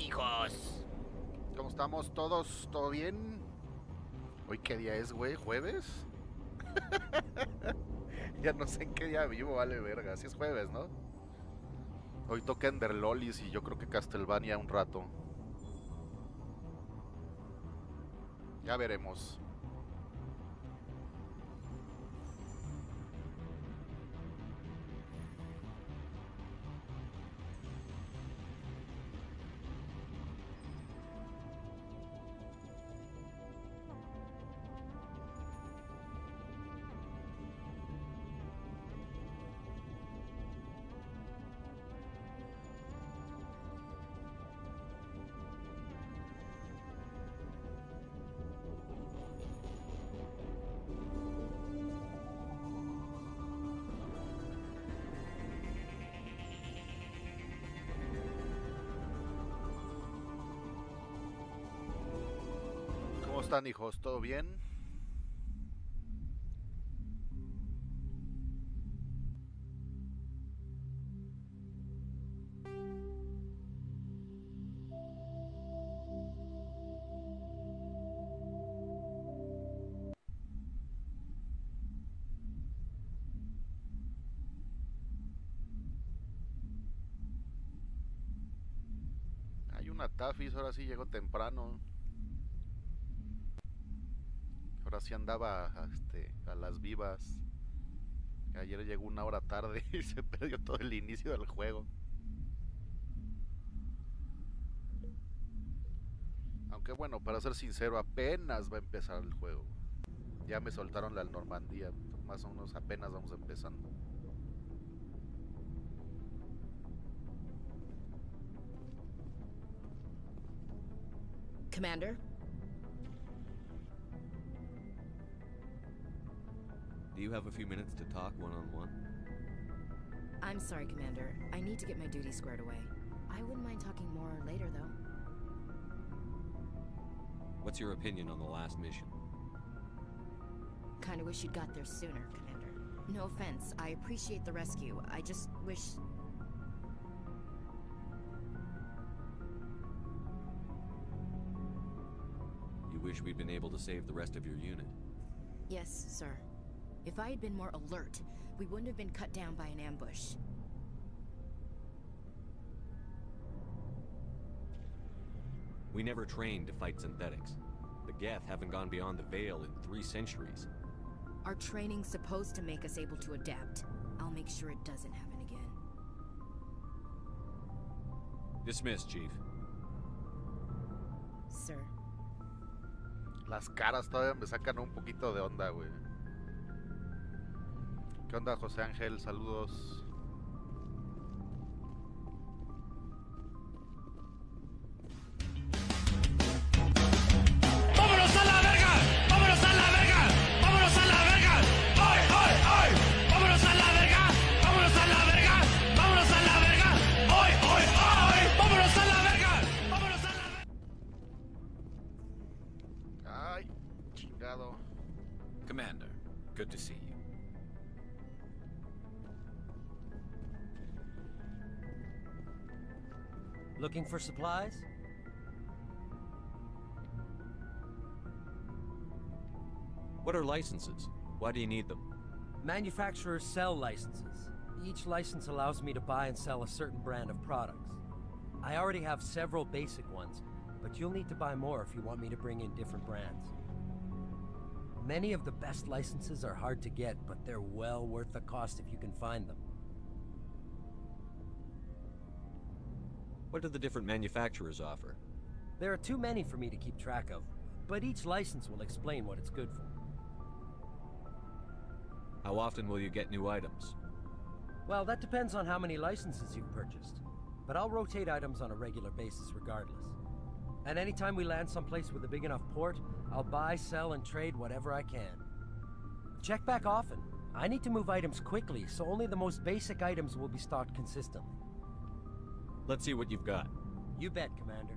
hijos? ¿Cómo estamos todos? ¿Todo bien? ¿Hoy qué día es, güey? ¿Jueves? Ya no sé en qué día vivo, vale verga. Así es jueves, ¿no? Hoy toca Ender Lolis y yo creo que Castlevania un rato. Ya veremos. ¿Cómo están, hijos? ¿Todo bien? Hay una Tafis, ahora sí llegó temprano. Ahora sí andaba a las vivas. Ayer llegó una hora tarde y se perdió todo el inicio del juego. Aunque bueno, para ser sincero, apenas va a empezar el juego. Ya me soltaron la Normandía. Más o menos apenas vamos empezando. Commander? Do you have a few minutes to talk one-on-one? I'm sorry, Commander. I need to get my duties squared away. I wouldn't mind talking more later, though. What's your opinion on the last mission? Kinda wish you'd got there sooner, Commander. No offense, I appreciate the rescue. I just wish... You wish we'd been able to save the rest of your unit? Yes, sir. If I had been more alert, we wouldn't have been cut down by an ambush. We never trained to fight synthetics. The Geth haven't gone beyond the Veil in 3 centuries. Our training's supposed to make us able to adapt. I'll make sure it doesn't happen again. Dismissed, Chief. Sir. Las caras todavía me sacan un poquito de onda, güey. ¿Qué onda, José Ángel? Saludos. ¡Vámonos a la verga! ¡Vámonos a la verga! ¡Vámonos a la verga! ¡Ay, ay, ay! ¡Vámonos a la verga! ¡Vámonos a la verga! ¡Vámonos a la verga! ¡Ay, ay, ay! ¡Vámonos a la verga! ¡Vámonos a la verga! Ay, chingado. Commander, good to see you. Looking for supplies? What are licenses? Why do you need them? Manufacturers sell licenses. Each license allows me to buy and sell a certain brand of products. I already have several basic ones, but you'll need to buy more if you want me to bring in different brands. Many of the best licenses are hard to get, but they're well worth the cost if you can find them. What do the different manufacturers offer? There are too many for me to keep track of, but each license will explain what it's good for. How often will you get new items? Well, that depends on how many licenses you've purchased. But I'll rotate items on a regular basis regardless. And anytime we land someplace with a big enough port, I'll buy, sell, and trade whatever I can. Check back often. I need to move items quickly, so only the most basic items will be stocked consistently. Let's see what you've got. You bet, Commander.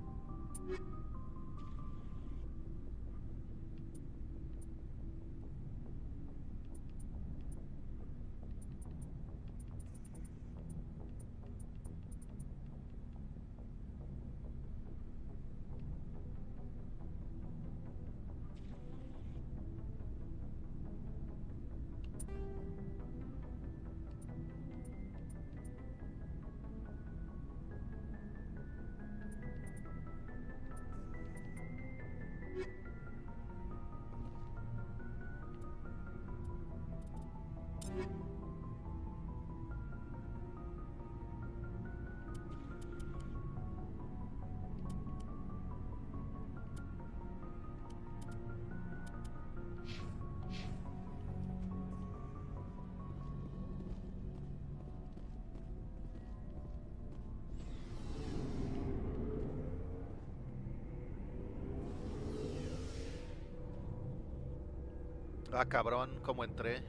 Ah, cabrón, ¿cómo entré?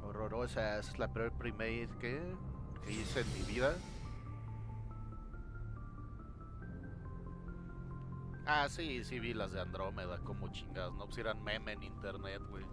Horrorosa, es la peor primate que hice en mi vida. Ah, sí, sí vi las de Andrómeda, como chingadas, no pusieran meme en internet, güey.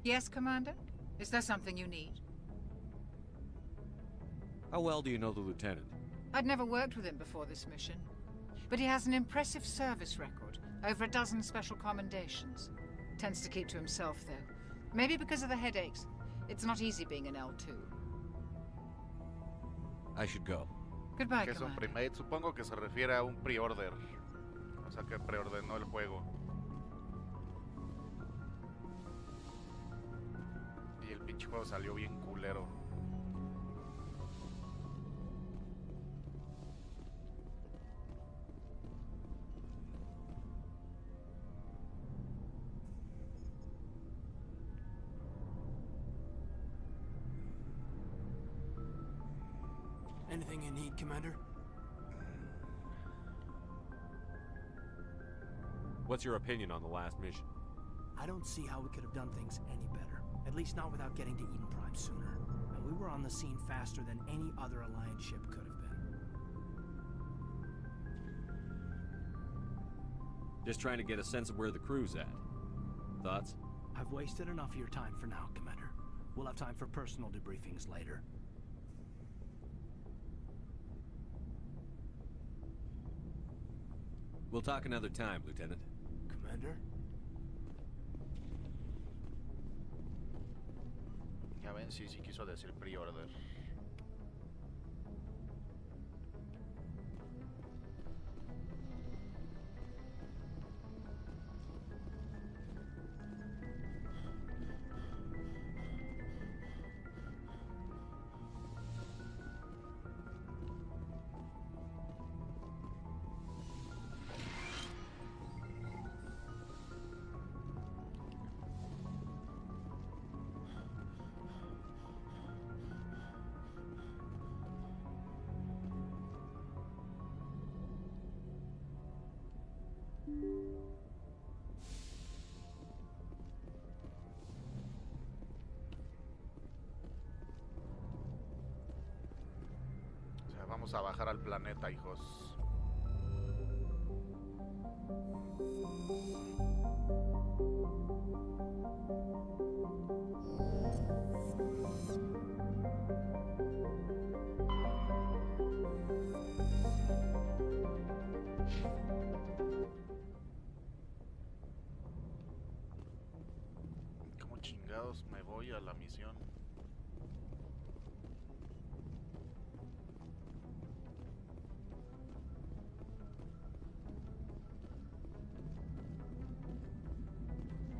Yes, Commander? Is there something you need? How well do you know the lieutenant? I'd never worked with him before this mission. But he has an impressive service record, over a dozen special commendations. Tends to keep to himself, though. Maybe because of the headaches. It's not easy being an L2. I should go. Goodbye, Que es un Commander. primate, supongo que se refiere a un pre-order. O sea que preordenó el juego. Y el pinche juego salió bien culero. Anything you need, Commander? What's your opinion on the last mission? I don't see how we could have done things any better. At least not without getting to Eden Prime sooner. And we were on the scene faster than any other Alliance ship could have been. Just trying to get a sense of where the crew's at. Thoughts? I've wasted enough of your time for now, Commander. We'll have time for personal debriefings later. We'll talk another time, Lieutenant. Commander? Ya ven, sí, sí quiso decir pre-order. O sea, vamos a bajar al planeta, hijos. ¿Cómo chingados me voy a la misión?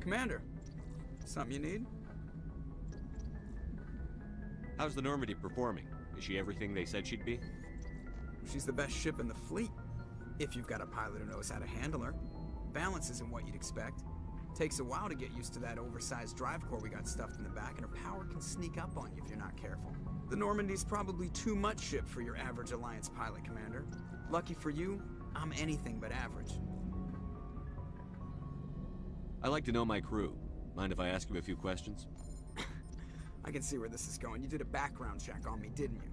Commander, something you need? How's the Normandy performing? Is she everything they said she'd be? She's the best ship in the fleet, if you've got a pilot who knows how to handle her. Balance isn't what you'd expect. Takes a while to get used to that oversized drive core we got stuffed in the back, and her power can sneak up on you if you're not careful. The Normandy's probably too much ship for your average Alliance pilot, Commander. Lucky for you, I'm anything but average. I like to know my crew. Mind if I ask you a few questions? I can see where this is going. You did a background check on me, didn't you?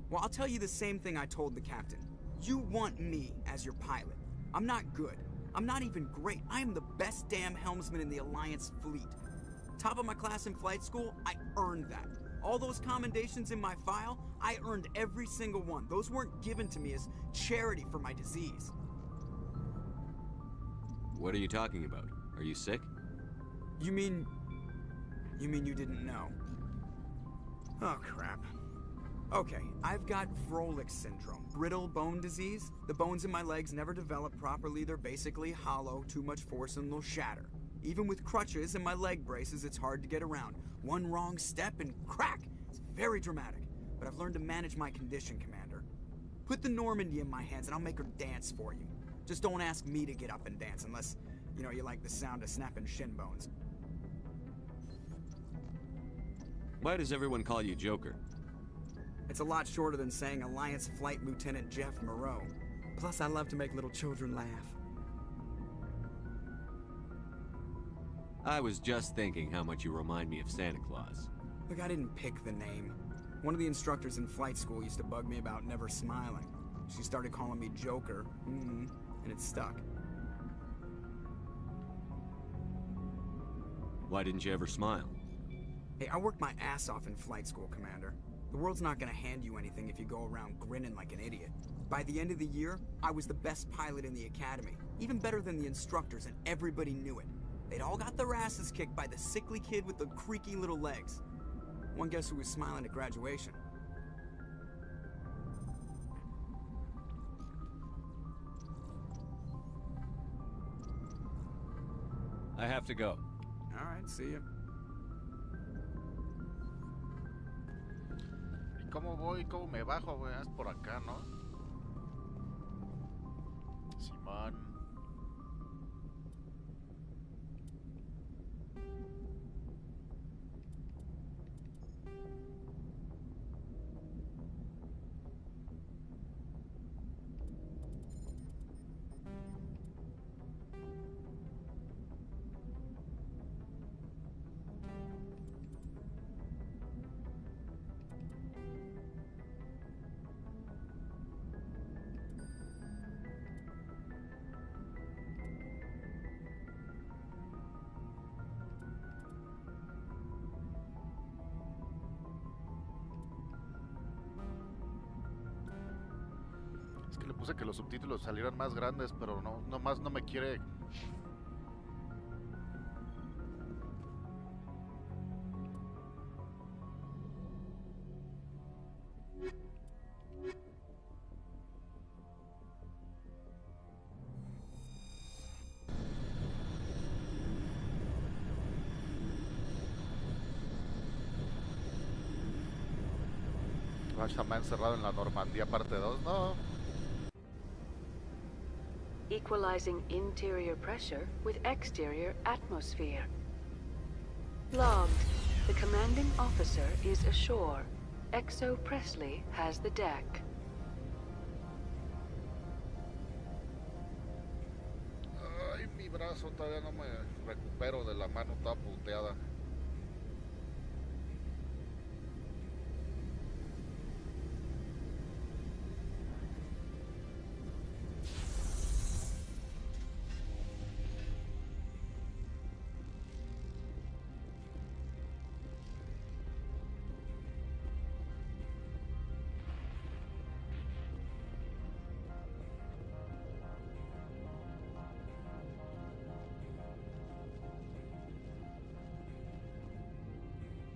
Well, I'll tell you the same thing I told the captain. You want me as your pilot. I'm not good. I'm not even great. I am the best damn helmsman in the Alliance fleet. Top of my class in flight school, I earned that. All those commendations in my file, I earned every single one. Those weren't given to me as charity for my disease. What are you talking about? Are you sick? You mean you didn't know? Oh, crap. Okay, I've got Froelich syndrome, brittle bone disease. The bones in my legs never develop properly. They're basically hollow, too much force and they'll shatter. Even with crutches and my leg braces, it's hard to get around. One wrong step and crack! It's very dramatic, but I've learned to manage my condition, Commander. Put the Normandy in my hands and I'll make her dance for you. Just don't ask me to get up and dance unless, you like the sound of snapping shin bones. Why does everyone call you Joker? It's a lot shorter than saying Alliance Flight Lieutenant Jeff Moreau. Plus, I love to make little children laugh. I was just thinking how much you remind me of Santa Claus. Look, I didn't pick the name. One of the instructors in flight school used to bug me about never smiling. She started calling me Joker, and it stuck. Why didn't you ever smile? Hey, I worked my ass off in flight school, Commander. The world's not gonna hand you anything if you go around grinning like an idiot. By the end of the year, I was the best pilot in the academy. Even better than the instructors, and everybody knew it. They'd all got their asses kicked by the sickly kid with the creaky little legs. One guess who was smiling at graduation? I have to go. All right, see ya. ¿Y cómo voy? ¿Cómo me bajo, güey? Es por acá, ¿no? Simón. Es que le puse que los subtítulos salieran más grandes, pero nomás no me quiere. Se me ha encerrado en la Normandía parte 2, no. Equalizing interior pressure with exterior atmosphere. Logged. The commanding officer is ashore. Exo Presley has the deck. Ay, mi brazo todavía no me recupero de la mano toda puteada.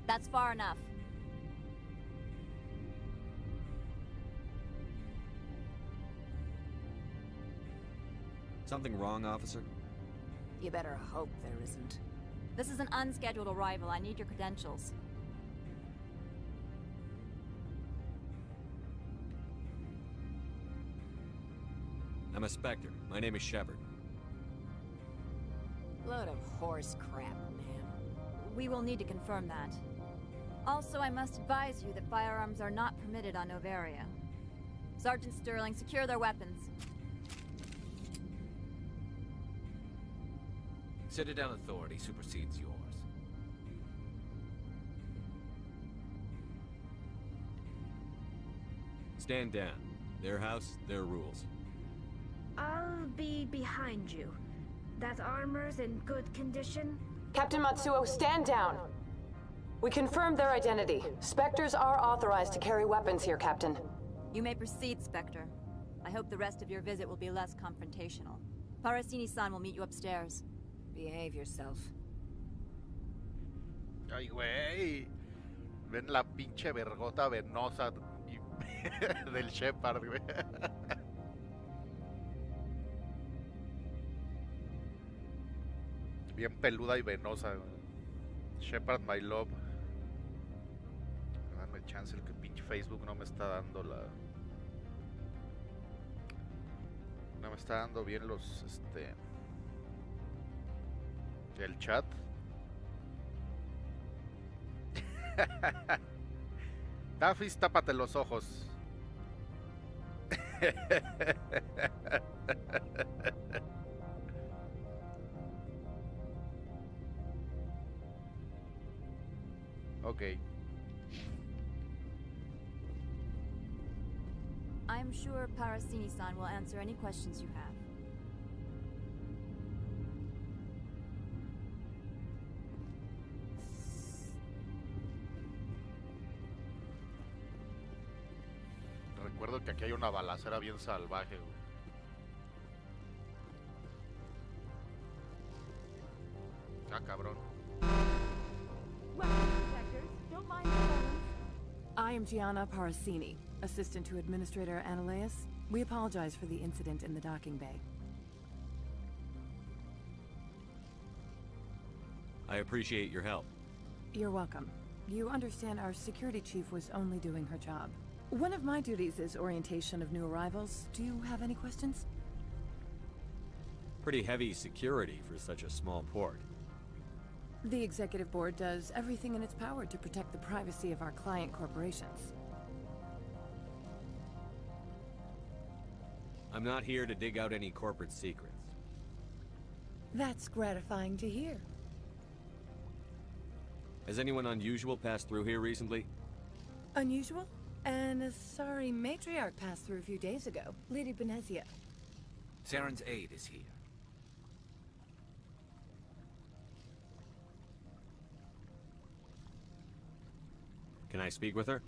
That's far enough. Something wrong, officer? You better hope there isn't. This is an unscheduled arrival. I need your credentials. I'm a Spectre. My name is Shepard. Load of horse crap, man. We will need to confirm that. Also, I must advise you that firearms are not permitted on Novaria. Sergeant Sterling, secure their weapons. Citadel authority supersedes yours. Stand down. Their house, their rules. I'll be behind you. That armor's in good condition? Captain Matsuo, stand down! We confirmed their identity. Spectres are authorized to carry weapons here, Captain. You may proceed, Spectre. I hope the rest of your visit will be less confrontational. Parasini-san will meet you upstairs. Behave yourself. Ay, güey. Ven la pinche vergota venosa del Shepard, güey. bien peluda y venosa. Shepard, my love. Dame chance, el que pinche Facebook no me está dando la... No me está dando bien los, el chat. Tafis, tápate los ojos. Ok. I'm sure Parasini-san will answer any questions you have. Recuerdo que aquí hay una balacera bien salvaje, güey. Ah, cabrón. I am Gianna Parasini, assistant to Administrator Ananias. We apologize for the incident in the docking bay. I appreciate your help. You're welcome. You understand our security chief was only doing her job. One of my duties is orientation of new arrivals. Do you have any questions? Pretty heavy security for such a small port. The executive board does everything in its power to protect the privacy of our client corporations. I'm not here to dig out any corporate secrets. That's gratifying to hear. Has anyone unusual passed through here recently? Unusual? And a sorry matriarch passed through a few days ago. Lady Benezia. Saren's aide is here. Can I speak with her?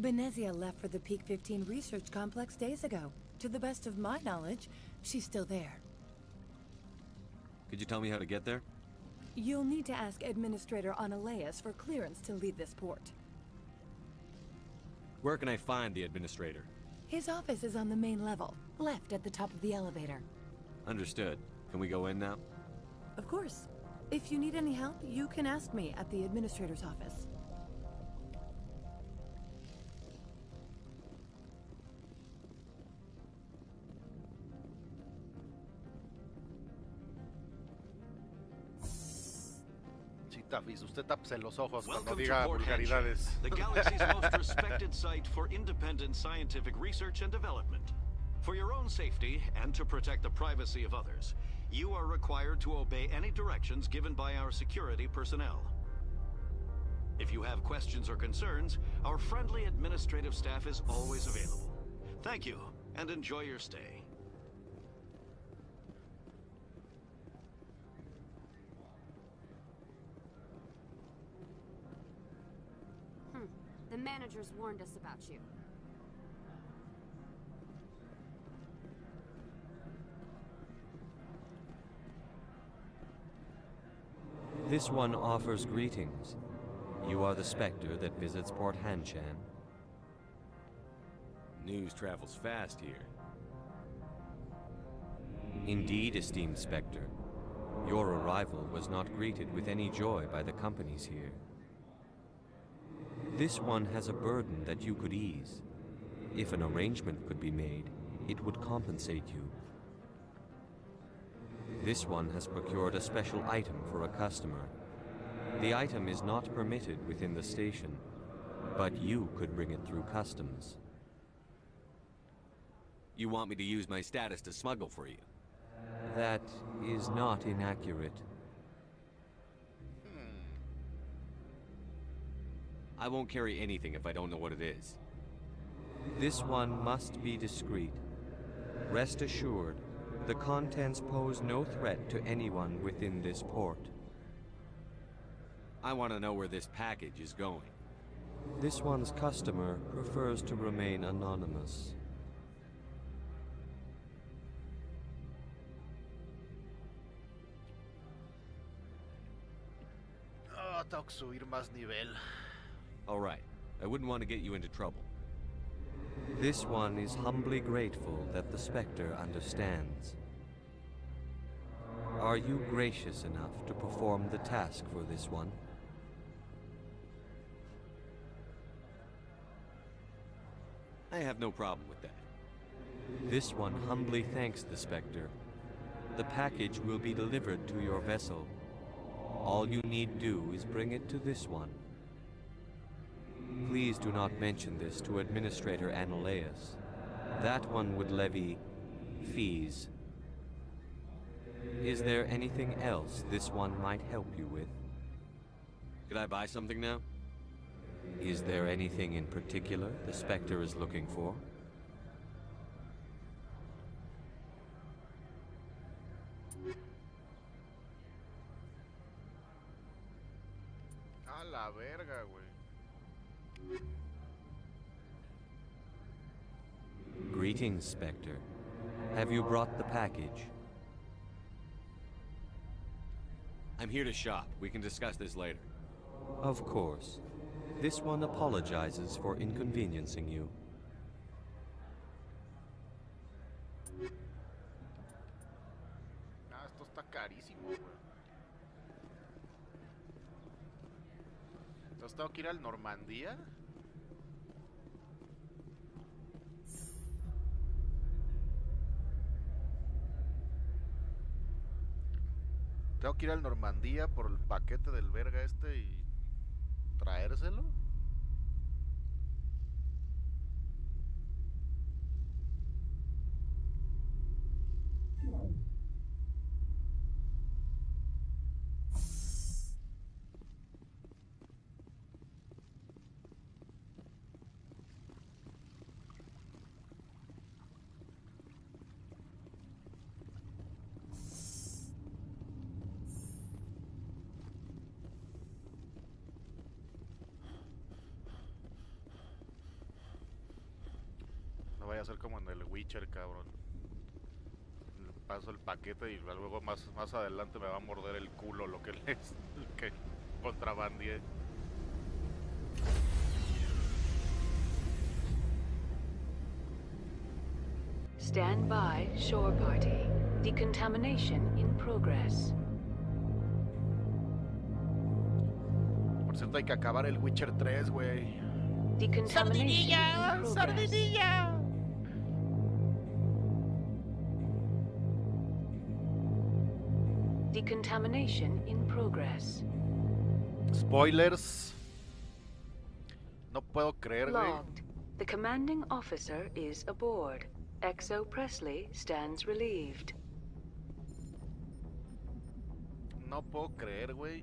Benezia left for the Peak 15 research complex days ago. To the best of my knowledge, she's still there. Could you tell me how to get there? You'll need to ask Administrator Ananias for clearance to leave this port. Where can I find the administrator? His office is on the main level, left at the top of the elevator. Understood. Can we go in now? Of course. If you need any help, you can ask me at the administrator's office. Tafis, usted tápese los ojos cuando Welcome diga to Port vulgaridades. Hanshan, the galaxy's most respected site for independent scientific research and development. For your own safety and to protect the privacy of others, you are required to obey any directions given by our security personnel. If you have questions or concerns, our friendly administrative staff is always available. Thank you, and enjoy your stay. The managers warned us about you. This one offers greetings. You are the Spectre that visits Port Hanshan. News travels fast here. Indeed, esteemed Spectre. Your arrival was not greeted with any joy by the companies here. This one has a burden that you could ease. If an arrangement could be made, it would compensate you. This one has procured a special item for a customer. The item is not permitted within the station, but you could bring it through customs. You want me to use my status to smuggle for you? That is not inaccurate. I won't carry anything if I don't know what it is. This one must be discreet. Rest assured, the contents pose no threat to anyone within this port. I want to know where this package is going. This one's customer prefers to remain anonymous. Oh, tengo que subir más nivel. All right. I wouldn't want to get you into trouble. This one is humbly grateful that the Spectre understands. Are you gracious enough to perform the task for this one? I have no problem with that. This one humbly thanks the Spectre. The package will be delivered to your vessel. All you need do is bring it to this one. Please do not mention this to Administrator Annaleus. That one would levy fees. Is there anything else this one might help you with? Could I buy something now? Is there anything in particular the Spectre is looking for? A la verga, güey. Greetings, Spectre. Have you brought the package? I'm here to shop. We can discuss this later. Of course. This one apologizes for inconveniencing you. Ah, esto está carísimo, güey. Entonces tengo que ir al Normandía. Tengo que ir al Normandía por el paquete del verga este y traérselo. No vaya a ser como en el Witcher, cabrón. Paso el paquete y luego más adelante me va a morder el culo lo que les que contrabandié. Stand by, shore party. Decontamination in progress. Por cierto, hay que acabar el Witcher 3, güey. Decontamination in progress. ¡Sardinilla! Decontamination in progress. Spoilers. No puedo creer, güey. Logged. The commanding officer is aboard. Exo Presley stands relieved. No puedo creer, güey,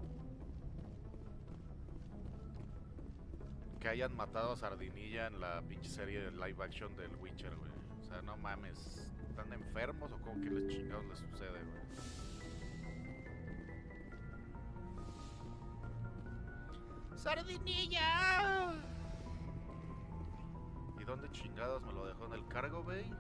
que hayan matado a Sardinilla en la pinche serie de live action del Witcher, güey. O sea, no mames. ¿Están enfermos o cómo que les chingados les sucede, güey? ¡Sardinilla! ¿Y dónde chingados me lo dejó? ¿En el cargo, güey? A ver.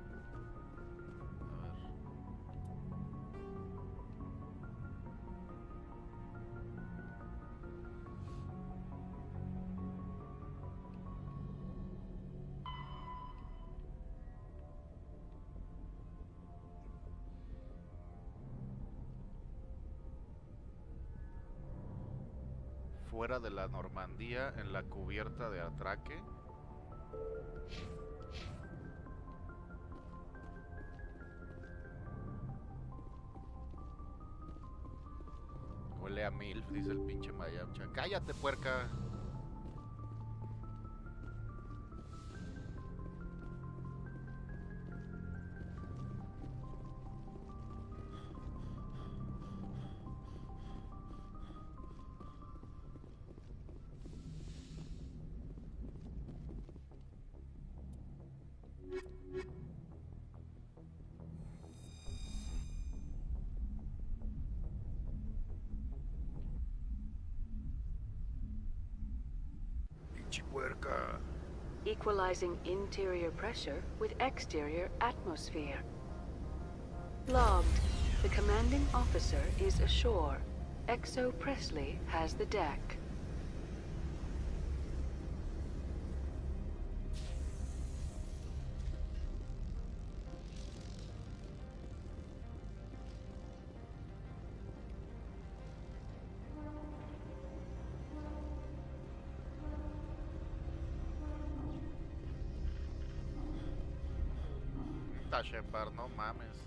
Fuera de la Normandía, en la cubierta de atraque. Huele a MILF, dice el pinche Mayamcha. ¡Cállate, puerca! Puerca. Equalizing interior pressure with exterior atmosphere. Logged. The commanding officer is ashore. Exo Presley has the deck. Puta, Shepard, no mames.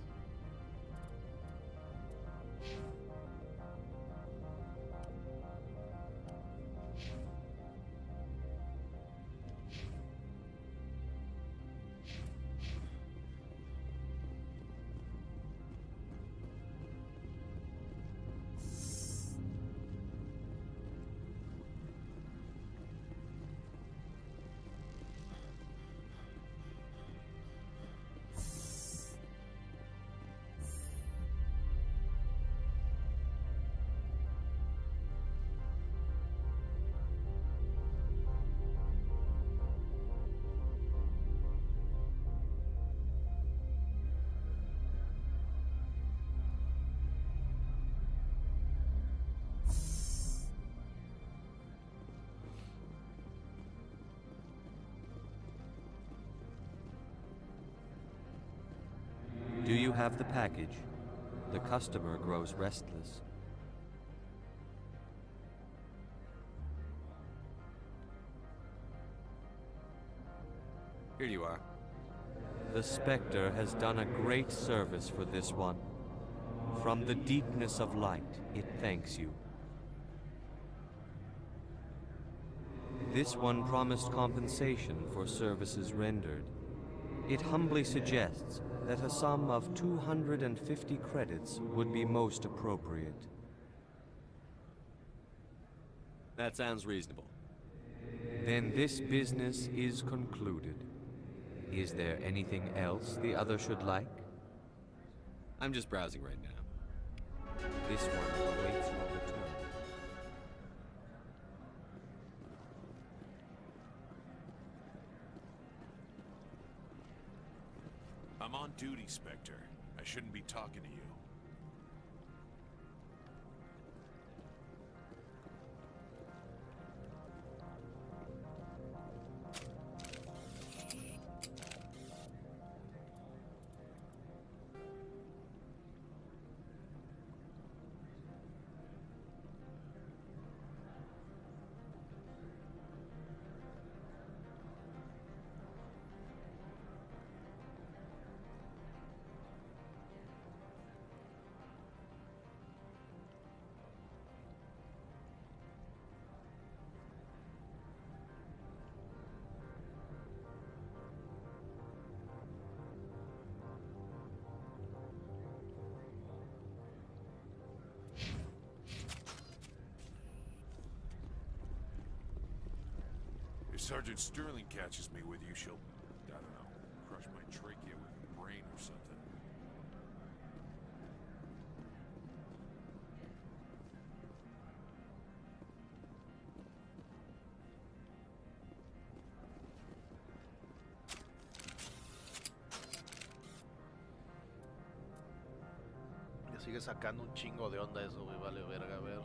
Do you have the package? The customer grows restless. Here you are. The Spectre has done a great service for this one. From the deepness of light, it thanks you. This one promised compensation for services rendered. It humbly suggests that a sum of 250 credits would be most appropriate. That sounds reasonable. Then this business is concluded. Is there anything else the other should like? I'm just browsing right now. This one awaits your return. I'm on duty, Spectre. I shouldn't be talking to you. If Sergeant Sterling catches me with you, she'll, I don't know, crush my trachea with her brain or something. Le sigue sacando un chingo de onda eso, güey, vale verga, a ver.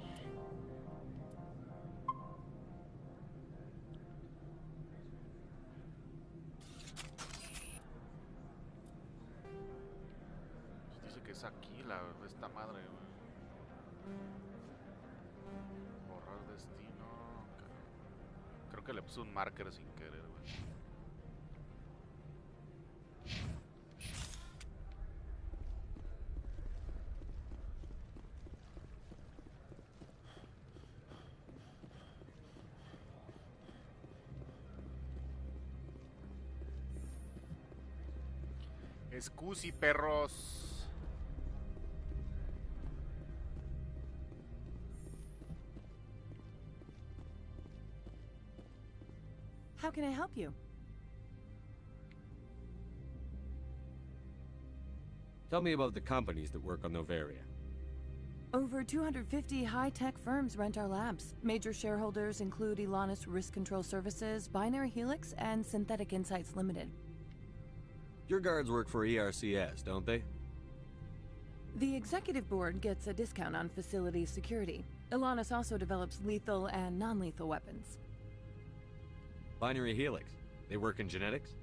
Dice que es aquí esta madre, güey. Borrar destino. Creo que le puse un marker sin querer, güey. Excusi, perros. How can I help you? Tell me about the companies that work on Novaria. Over 250 high-tech firms rent our labs. Major shareholders include Elanus Risk Control Services, Binary Helix, and Synthetic Insights Limited. Your guards work for ERCS, don't they? The executive board gets a discount on facility security. Elanus also develops lethal and non-lethal weapons. Binary Helix. They work in genetics?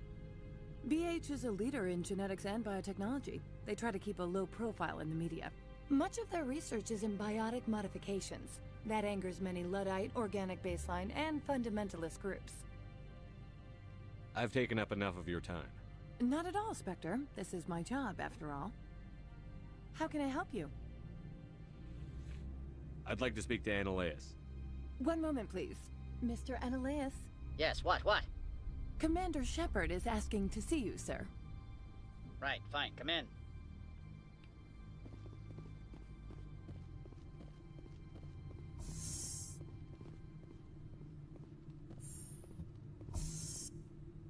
BH is a leader in genetics and biotechnology. They try to keep a low profile in the media. Much of their research is in biotic modifications. That angers many Luddite, organic baseline, and fundamentalist groups. I've taken up enough of your time. Not at all, Spectre. This is my job, after all. How can I help you? I'd like to speak to Annaleus. One moment, please. Mr. Annaleus? Yes, what? Commander Shepard is asking to see you, sir. Right, fine, come in.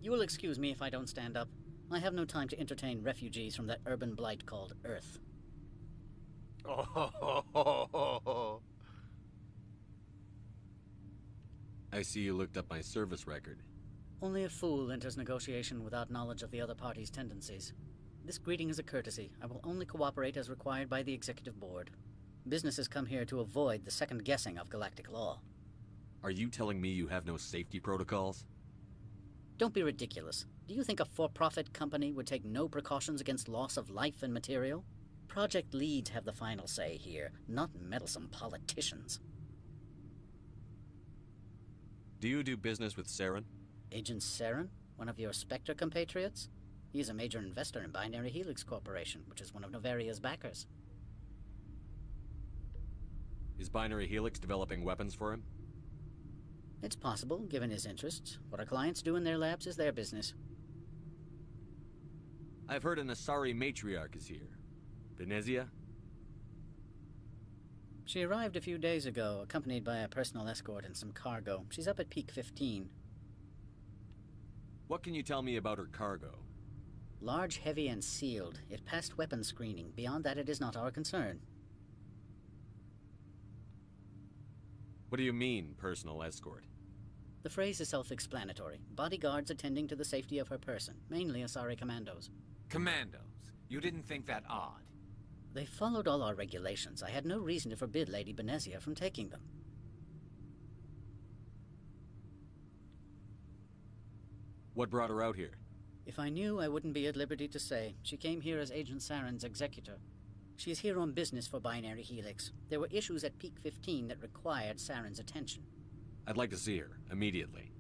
You will excuse me if I don't stand up. I have no time to entertain refugees from that urban blight called Earth. Oh. I see you looked up my service record. Only a fool enters negotiation without knowledge of the other party's tendencies. This greeting is a courtesy. I will only cooperate as required by the Executive Board. Businesses come here to avoid the second guessing of galactic law. Are you telling me you have no safety protocols? Don't be ridiculous. Do you think a for-profit company would take no precautions against loss of life and material? Project leads have the final say here, not meddlesome politicians. Do you do business with Saren? Agent Saren? One of your Spectre compatriots? He is a major investor in Binary Helix Corporation, which is one of Novaria's backers. Is Binary Helix developing weapons for him? It's possible, given his interests. What our clients do in their labs is their business. I've heard an Asari matriarch is here. Venezia? She arrived a few days ago, accompanied by a personal escort and some cargo. She's up at Peak 15. What can you tell me about her cargo? Large, heavy, and sealed. It passed weapons screening. Beyond that, it is not our concern. What do you mean, personal escort? The phrase is self-explanatory. Bodyguards attending to the safety of her person, mainly Asari commandos. Commandos? You didn't think that odd? They followed all our regulations. I had no reason to forbid Lady Benezia from taking them. What brought her out here? If I knew, I wouldn't be at liberty to say. She came here as Agent Saren's executor. She is here on business for Binary Helix. There were issues at Peak 15 that required Saren's attention. I'd like to see her, immediately.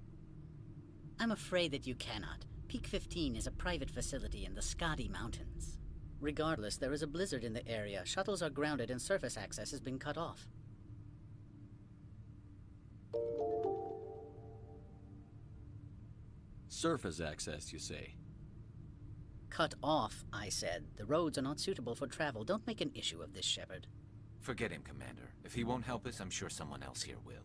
I'm afraid that you cannot. Peak 15 is a private facility in the Skadi Mountains. Regardless, there is a blizzard in the area. Shuttles are grounded and surface access has been cut off. Surface access, you say? Cut off, I said. The roads are not suitable for travel. Don't make an issue of this, Shepard. Forget him, Commander. If he won't help us, I'm sure someone else here will.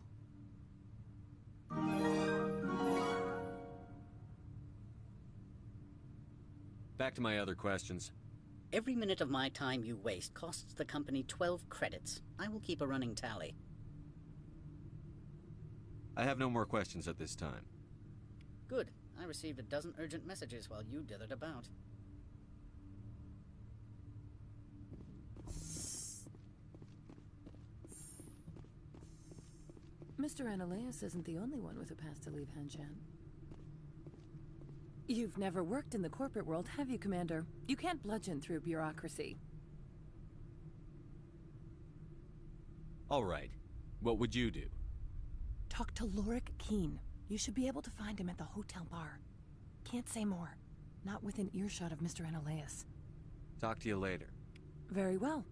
Back to my other questions. Every minute of my time you waste costs the company 12 credits. I will keep a running tally. I have no more questions at this time. Good. I received a dozen urgent messages while you dithered about. Mr. Annaleus isn't the only one with a pass to leave Hanshan. You've never worked in the corporate world, have you, Commander? You can't bludgeon through bureaucracy. All right. What would you do? Talk to Lorik Keen. You should be able to find him at the hotel bar. Can't say more. Not within earshot of Mr. Annaleus. Talk to you later. Very well.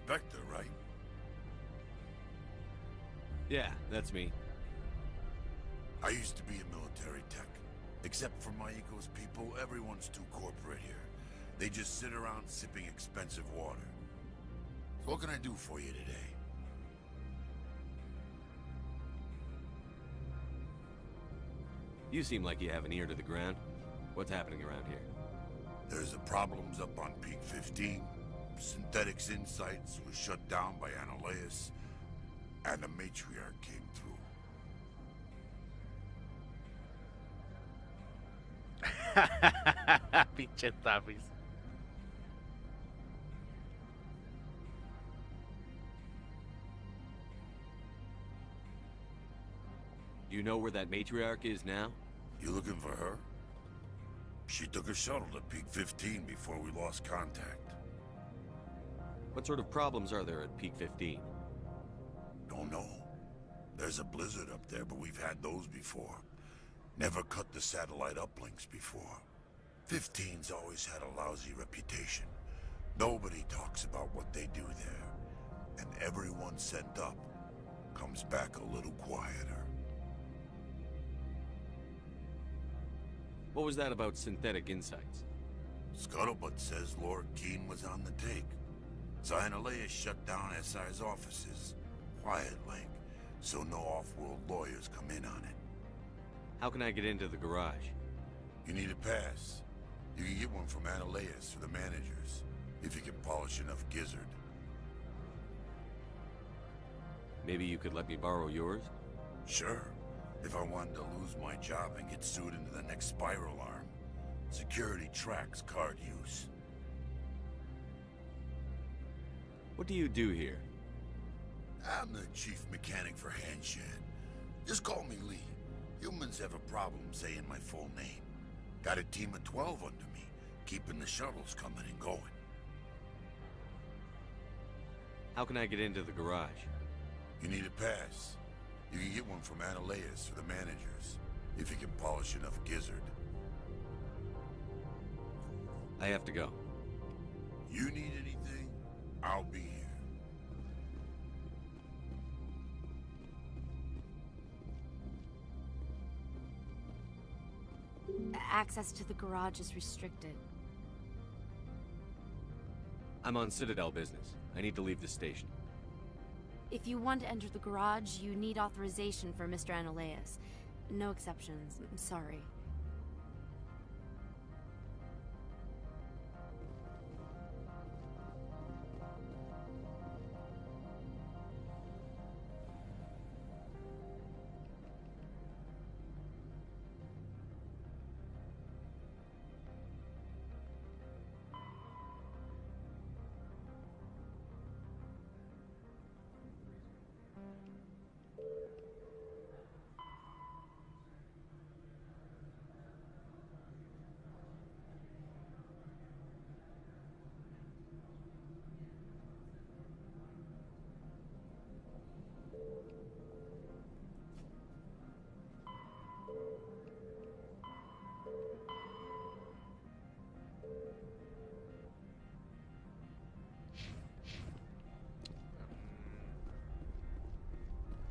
Vector, right? Yeah, that's me. I used to be a military tech. Except for my ego's people, everyone's too corporate here. They just sit around sipping expensive water. So what can I do for you today? You seem like you have an ear to the ground. What's happening around here? There's the problems up on Peak 15. Synthetics Insights was shut down by Analeus, and the Matriarch came through. Pinche Tafis. Do you know where that matriarch is now? You looking for her? She took a shuttle to Peak 15 before we lost contact. What sort of problems are there at Peak 15? Don't know. There's a blizzard up there, but we've had those before. Never cut the satellite uplinks before. 15's always had a lousy reputation. Nobody talks about what they do there. And everyone sent up comes back a little quieter. What was that about Synthetic Insights? Scuttlebutt says Lord Keene was on the take. Analeus shut down SI's offices. Quiet like, so no off-world lawyers come in on it. How can I get into the garage? You need a pass. You can get one from Analeus or the managers, if you can polish enough gizzard. Maybe you could let me borrow yours? Sure. If I wanted to lose my job and get sued into the next spiral arm. Security tracks card use. What do you do here? I'm the chief mechanic for Hanshan. Just call me Lee. Humans have a problem saying my full name. Got a team of 12 under me, keeping the shuttles coming and going. How can I get into the garage? You need a pass. You can get one from Analeus or the managers, if you can polish enough gizzard. I have to go. You need anything, I'll be here. Access to the garage is restricted. I'm on Citadel business. I need to leave the station. If you want to enter the garage, you need authorization for Mr. Analeus. No exceptions. I'm sorry.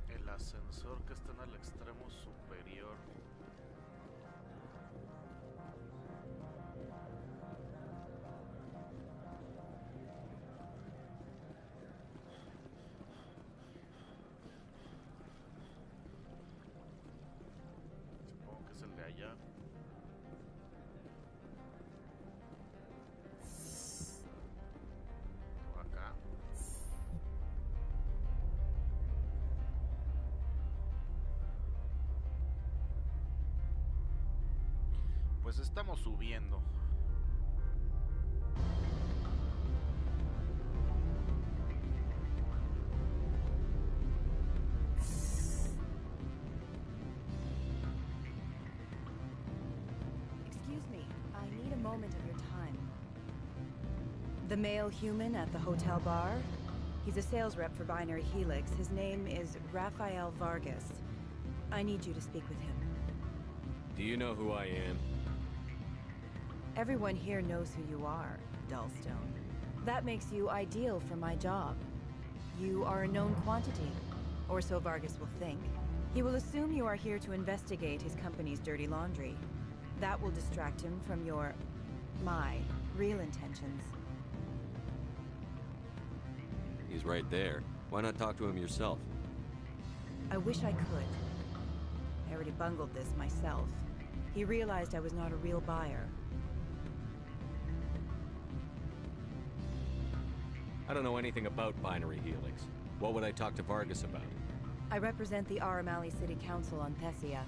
El ascensor que está en el extremo superior. Supongo que es el de allá. O acá. Pues estamos subiendo. Excuse me, I need a moment of your time. The male human at the hotel bar? He's a sales rep for Binary Helix. His name is Rafael Vargas. I need you to speak with him. Do you know who I am? Everyone here knows who you are, Dullstone. That makes you ideal for my job. You are a known quantity, or so Vargas will think. He will assume you are here to investigate his company's dirty laundry. That will distract him from my real intentions. He's right there. Why not talk to him yourself? I wish I could. I already bungled this myself. He realized I was not a real buyer. I don't know anything about Binary Helix. What would I talk to Vargas about? I represent the Aramali City Council on Thessia.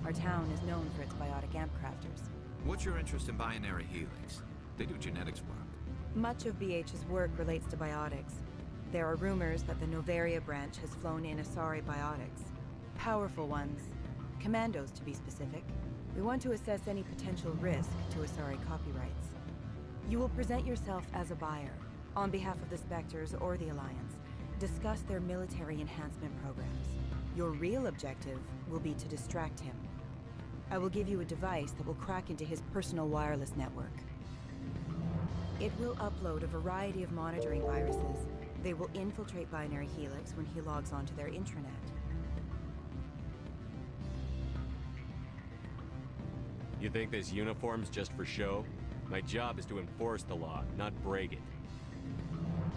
Our town is known for its biotic amp crafters. What's your interest in Binary Helix? They do genetics work. Much of BH's work relates to biotics. There are rumors that the Novaria branch has flown in Asari biotics. Powerful ones. Commandos, to be specific. We want to assess any potential risk to Asari copyrights. You will present yourself as a buyer, on behalf of the Spectres or the Alliance. Discuss their military enhancement programs. Your real objective will be to distract him. I will give you a device that will crack into his personal wireless network. It will upload a variety of monitoring viruses. They will infiltrate Binary Helix when he logs onto their intranet. You think this uniform's just for show? My job is to enforce the law, not break it.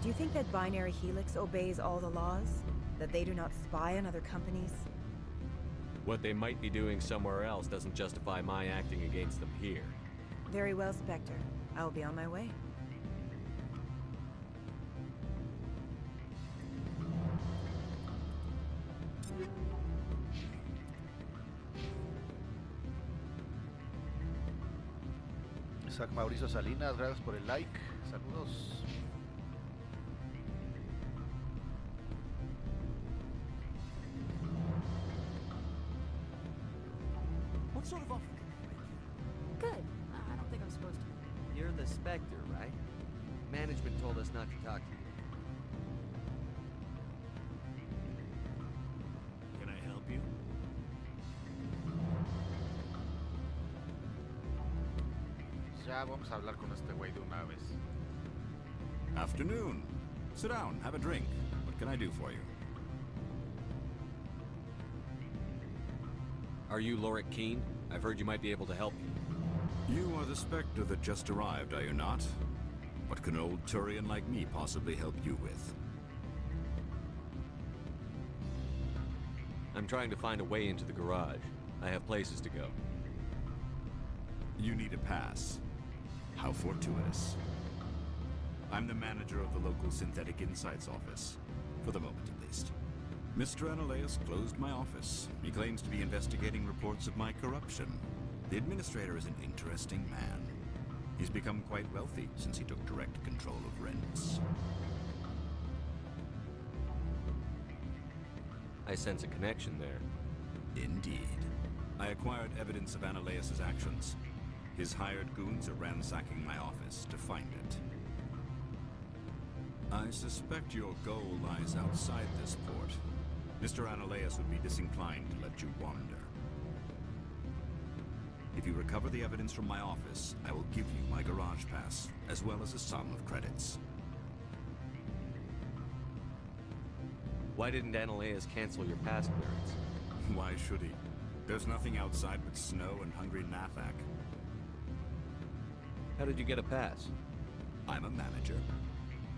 Do you think that Binary Helix obeys all the laws? That they do not spy on other companies? What they might be doing somewhere else doesn't justify my acting against them here. Very well, Spectre. I will be on my way. Isaac Mauricio Salinas, gracias por el like. Saludos. What sort of offer? Good. I don't think I'm supposed to. You're the Spectre, right? Management told us not to talk to you. Can I help you? Ya vamos a hablar con este güey de una vez. Afternoon. Sit down, have a drink. What can I do for you? Are you Lorik Keene? I've heard you might be able to help me. You are the Spectre that just arrived, are you not? What can an old Turian like me possibly help you with? I'm trying to find a way into the garage. I have places to go. You need a pass. How fortuitous. I'm the manager of the local Synthetic Insights office. For the moment, at least. Mr. Analeus closed my office. He claims to be investigating reports of my corruption. The administrator is an interesting man. He's become quite wealthy since he took direct control of rents. I sense a connection there. Indeed. I acquired evidence of Analeus' actions. His hired goons are ransacking my office to find it. I suspect your goal lies outside this port. Mr. Analeus would be disinclined to let you wander. If you recover the evidence from my office, I will give you my garage pass, as well as a sum of credits. Why didn't Analeus cancel your pass clearance? Why should he? There's nothing outside but snow and hungry Nathak. How did you get a pass? I'm a manager.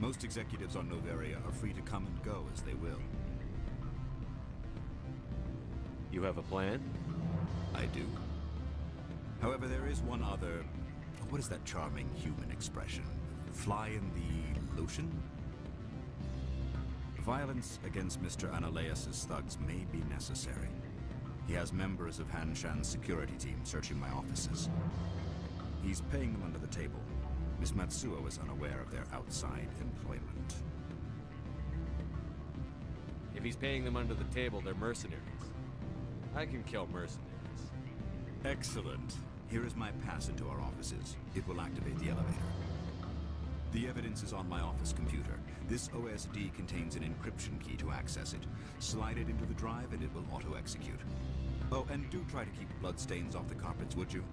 Most executives on Novaria are free to come and go as they will. You have a plan? I do. However, there is one other... What is that charming human expression? Fly in the lotion? Violence against Mr. Analeus' thugs may be necessary. He has members of Han Shan's security team searching my offices. He's paying them under the table. Miss Matsuo is unaware of their outside employment. If he's paying them under the table, they're mercenaries. I can kill mercenaries. Excellent. Here is my pass into our offices. It will activate the elevator. The evidence is on my office computer. This OSD contains an encryption key to access it. Slide it into the drive and it will auto-execute. Oh, and do try to keep bloodstains off the carpets, would you?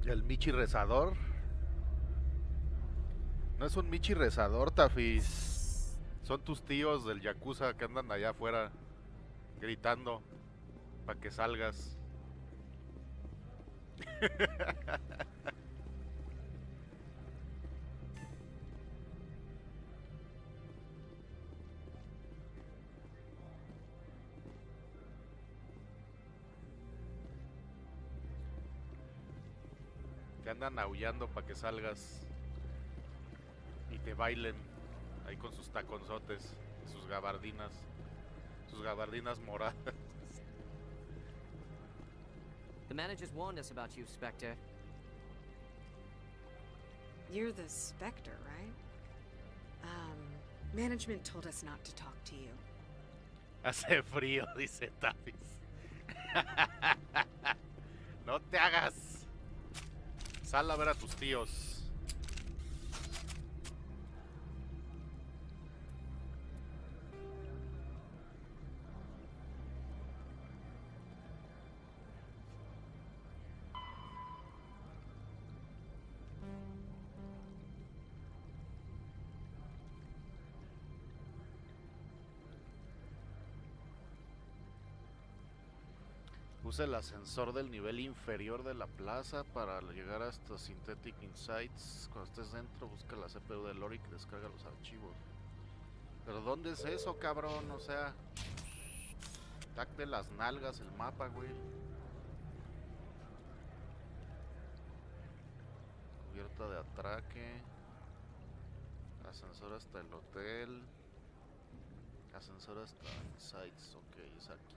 El Michi rezador. No es un Michi rezador, Tafis. Son tus tíos del Yakuza que andan allá afuera gritando para que salgas. Te andan aullando para que salgas y te bailen ahí con sus taconzotes y sus gabardinas moradas. The managers warned us about you, Spectre. You're the Spectre, right? Management told us not to talk to you. Hace frío, dice Tafis. No te hagas. Sal a ver a tus tíos. Usa el ascensor del nivel inferior de la plaza para llegar hasta Synthetic Insights. Cuando estés dentro, busca la CPU de Loric y descarga los archivos. ¿Pero dónde es eso, cabrón? O sea, tac de las nalgas el mapa, güey. Cubierta de atraque. Ascensor hasta el hotel. Ascensor hasta Insights, ok, es aquí.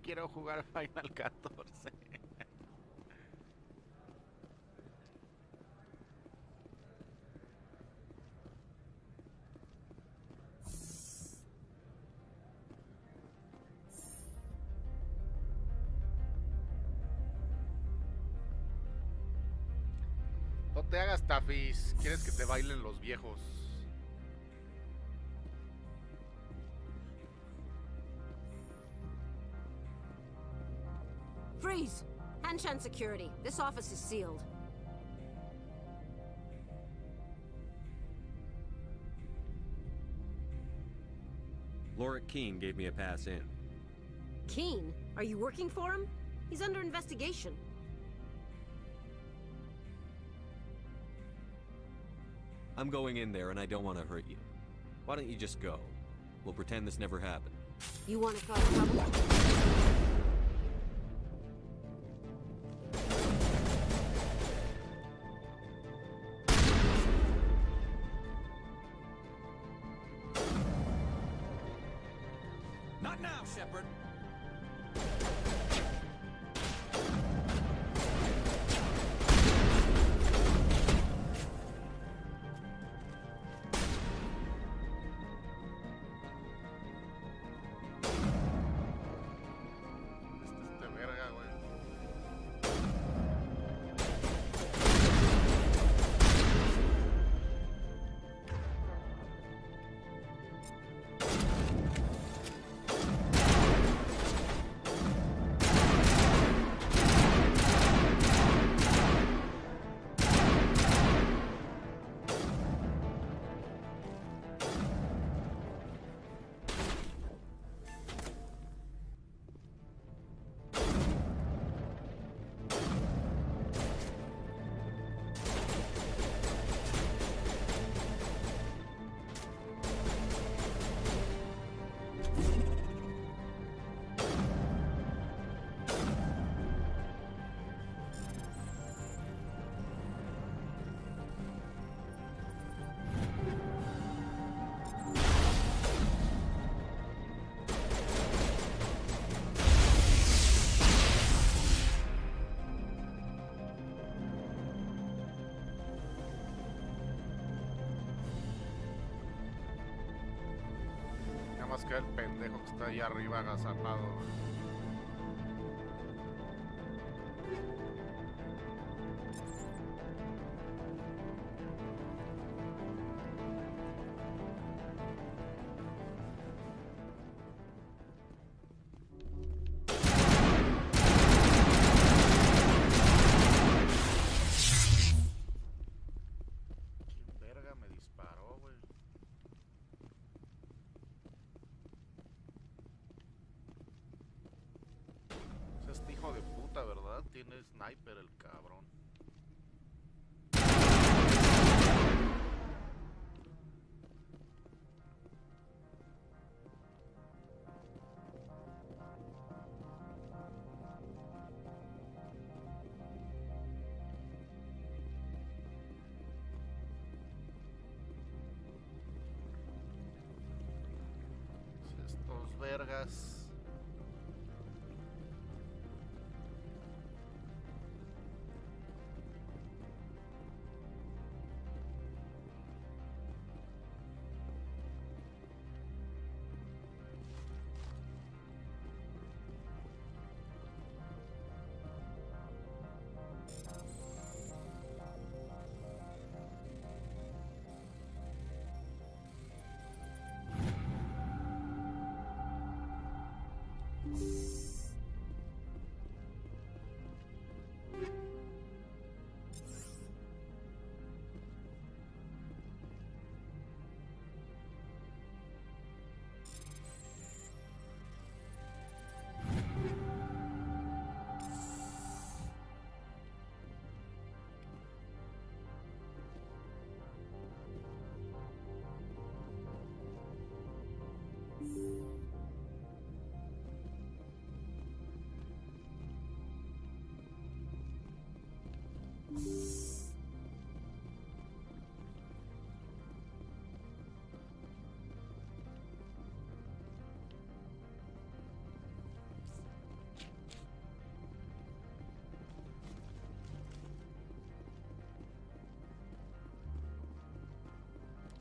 Quiero jugar Final 14. No te hagas, Tafis. ¿Quieres que te bailen los viejos? Freeze! Hanshan security. This office is sealed. Loric Keene gave me a pass in. Keene? Are you working for him? He's under investigation. I'm going in there and I don't want to hurt you. Why don't you just go? We'll pretend this never happened. You want to cause trouble? Not now, Shepard. más queda el pendejo que está ahí arriba agazapado. ¿Quién verga me disparó, güey? Es este hijo de puta, ¿verdad? Tiene sniper el cabrón. Estos vergas.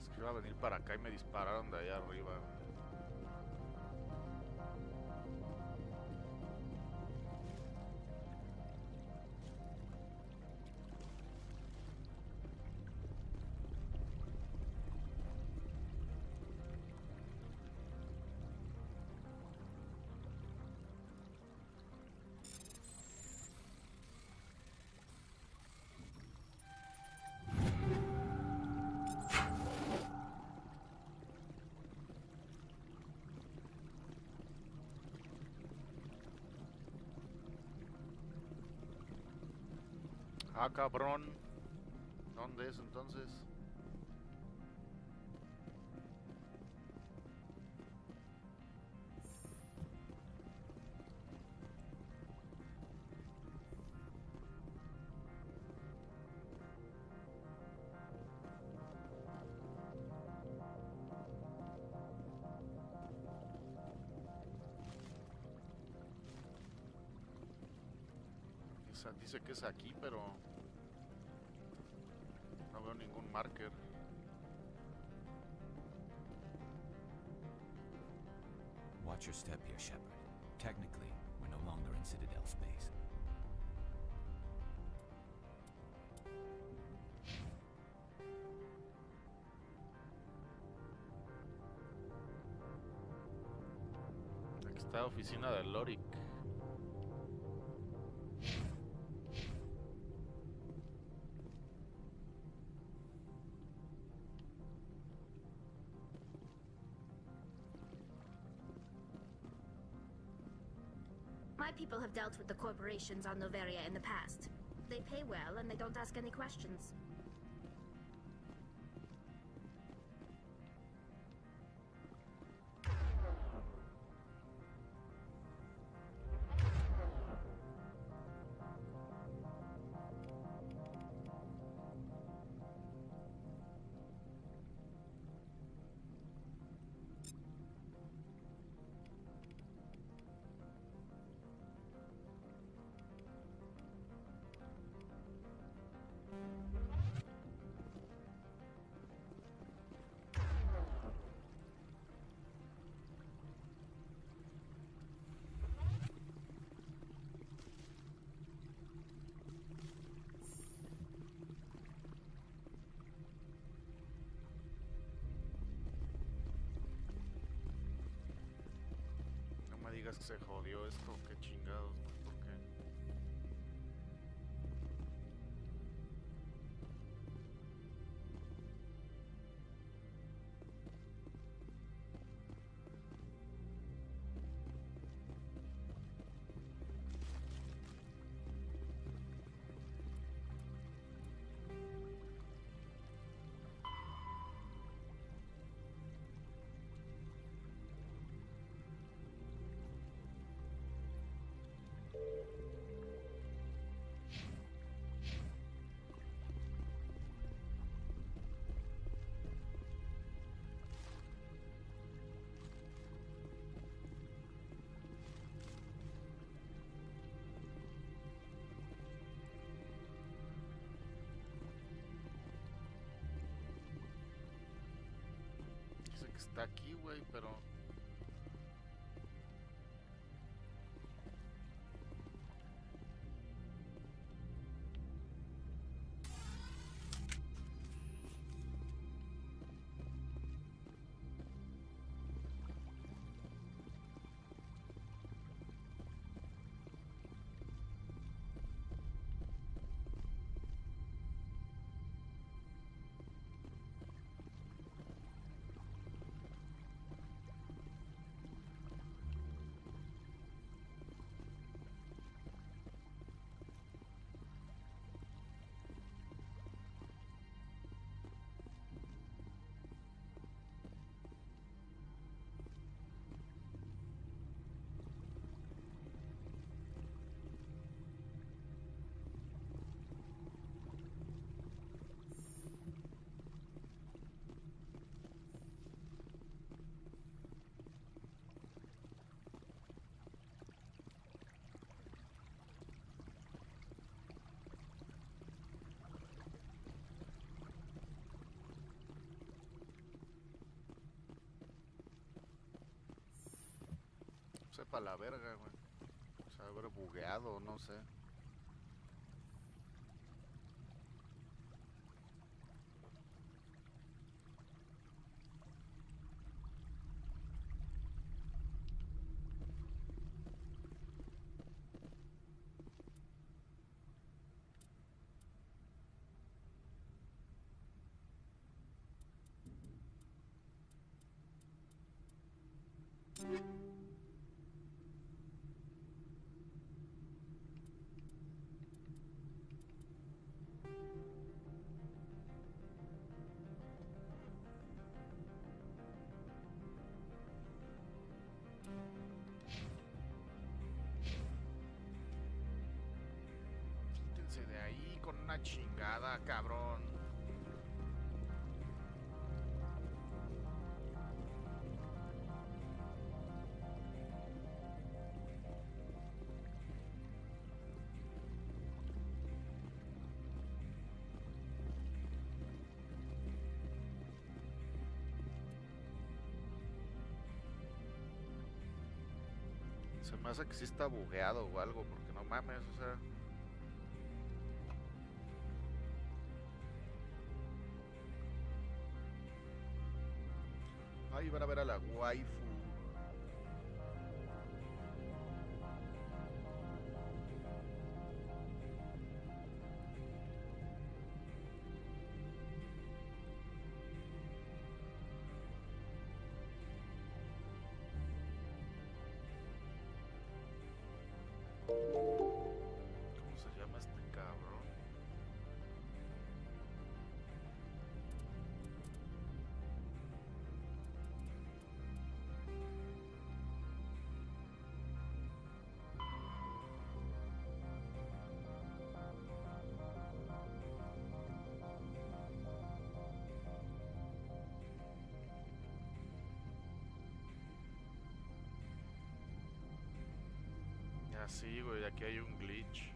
Es que iba a venir para acá y me dispararon de allá arriba. Ah, cabrón. ¿Dónde es entonces? Dice que es aquí, pero no veo ningún marker. Watch your step here, Shepard. Technically, we're no longer in Citadel space. Aquí está la oficina de Loric. My people have dealt with the corporations on Noveria in the past. They pay well and they don't ask any questions. me digas que se jodió esto, qué chingados, güey, ¿por qué? Dice que está aquí, güey, pero... Sepa la verga, güey. O sea, haber bugueado, no sé. Quítense de ahí con una chingada, cabrón. Se me hace que sí está bugueado o algo, porque no mames, o sea... Ahí van a ver a la waifu. ¿Cómo se llama este cabrón? Ya sí, güey, aquí hay un glitch.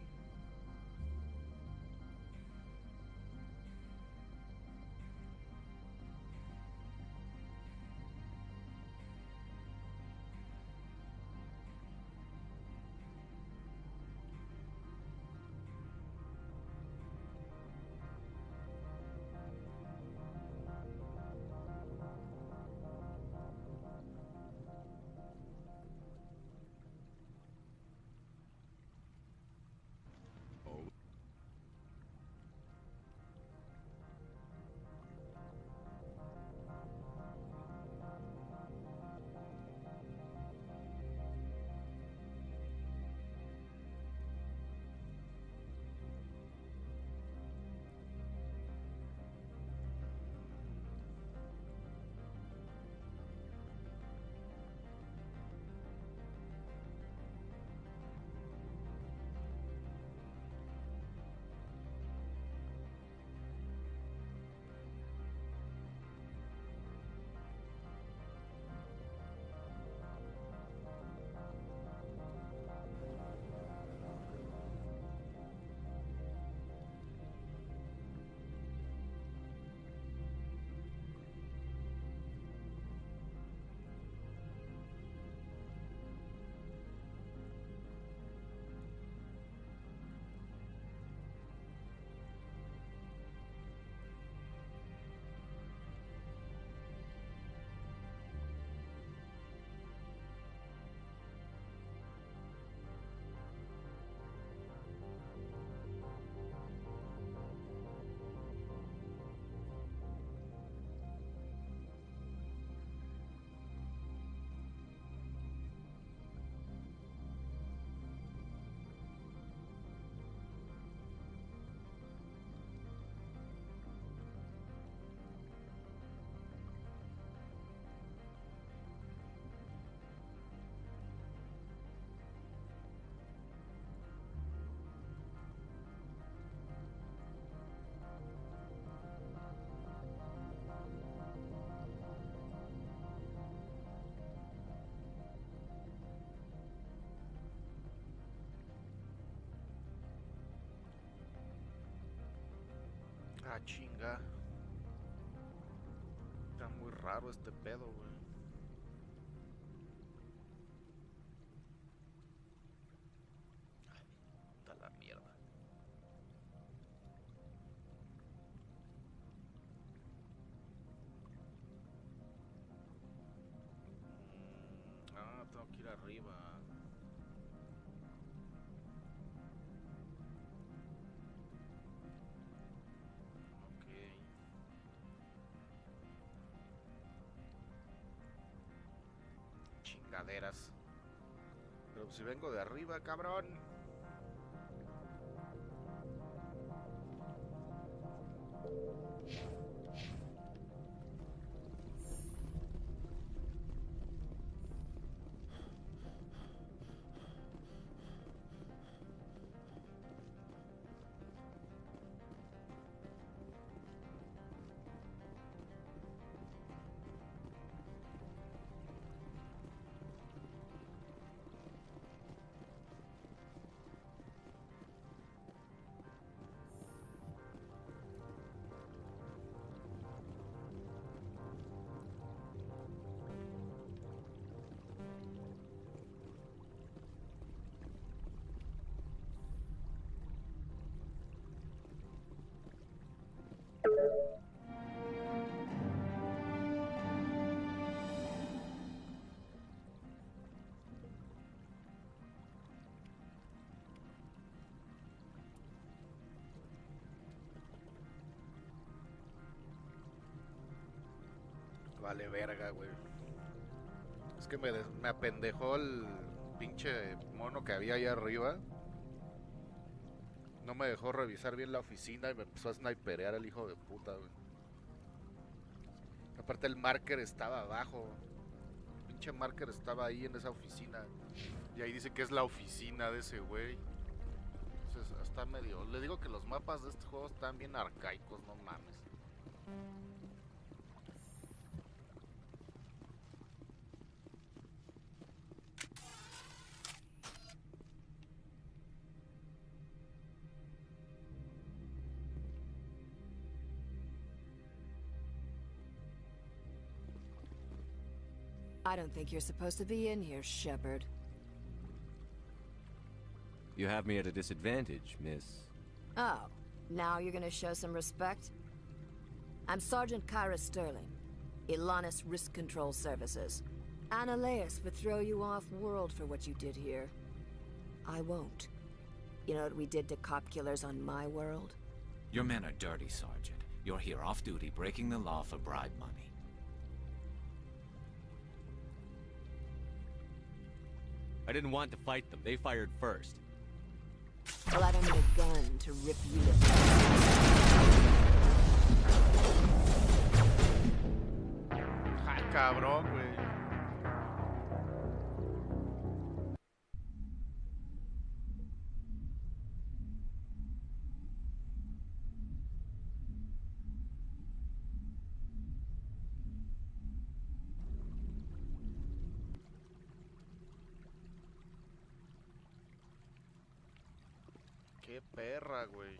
Ah, chinga. Está muy raro este pedo, güey. Está la mierda. Ah, tengo que ir arriba. Ok. Chingaderas. Pero si vengo de arriba, cabrón. Vale verga, güey. Es que me apendejó el pinche mono que había ahí arriba. No me dejó revisar bien la oficina y me empezó a sniperear el hijo de puta, güey. Aparte el marker estaba abajo. El pinche marker estaba ahí en esa oficina. Y ahí dice que es la oficina de ese güey. Entonces está medio... Le digo que los mapas de este juego están bien arcaicos, no mames. I don't think you're supposed to be in here, Shepard. You have me at a disadvantage, miss. Oh, now you're gonna show some respect? I'm Sergeant Kyra Sterling, Ilanis Risk Control Services. Annaleus would throw you off-world for what you did here. I won't. You know what we did to cop killers on my world? Your men are dirty, Sergeant. You're here off-duty, breaking the law for bribe money. I didn't want to fight them. They fired first. Well, I don't need a gun to rip you to pieces. Ah, cabrón, güey. Qué perra, güey.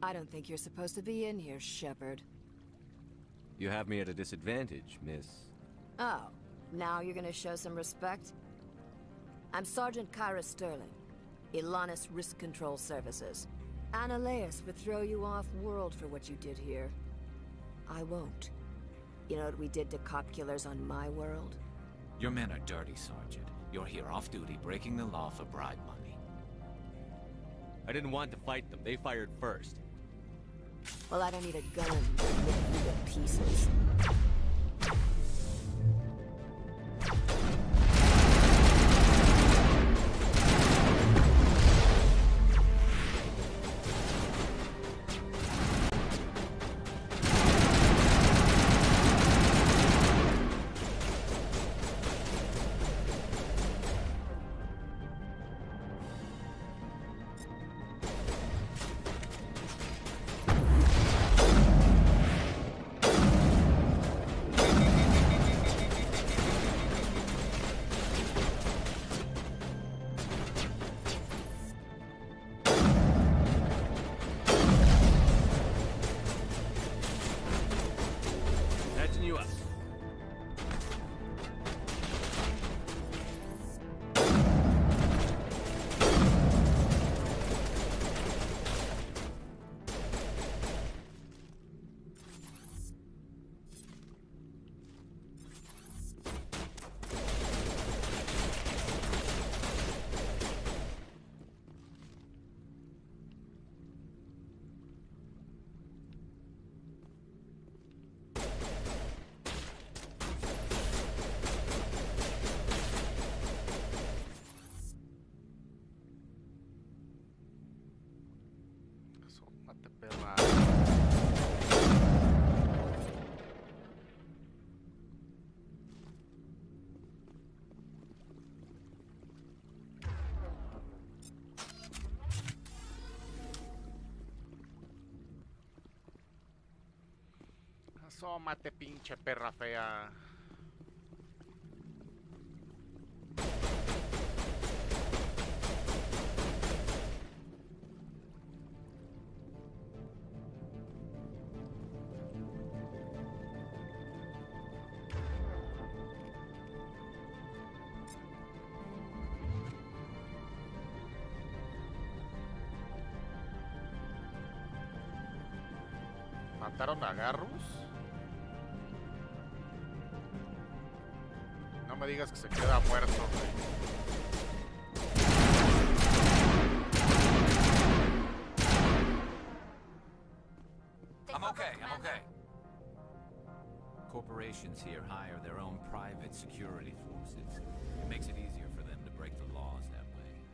I don't think you're supposed to be in here, Shepard. You have me at a disadvantage, miss. Oh, now you're gonna show some respect? I'm Sergeant Kyra Sterling, Ilanis Risk Control Services. Annaleus would throw you off-world for what you did here. I won't. You know what we did to cop killers on my world? Your men are dirty, Sergeant. You're here off-duty, breaking the law for bribe money. I didn't want to fight them. They fired first. Well, I don't need a gun to rip you to pieces. Mate perra. Asómate, pinche perra fea. ¿Mataron a Garrus? No me digas que se queda muerto, güey. I'm okay. Corporations here hire their own private security forces. It makes it easier for them to break the laws that way.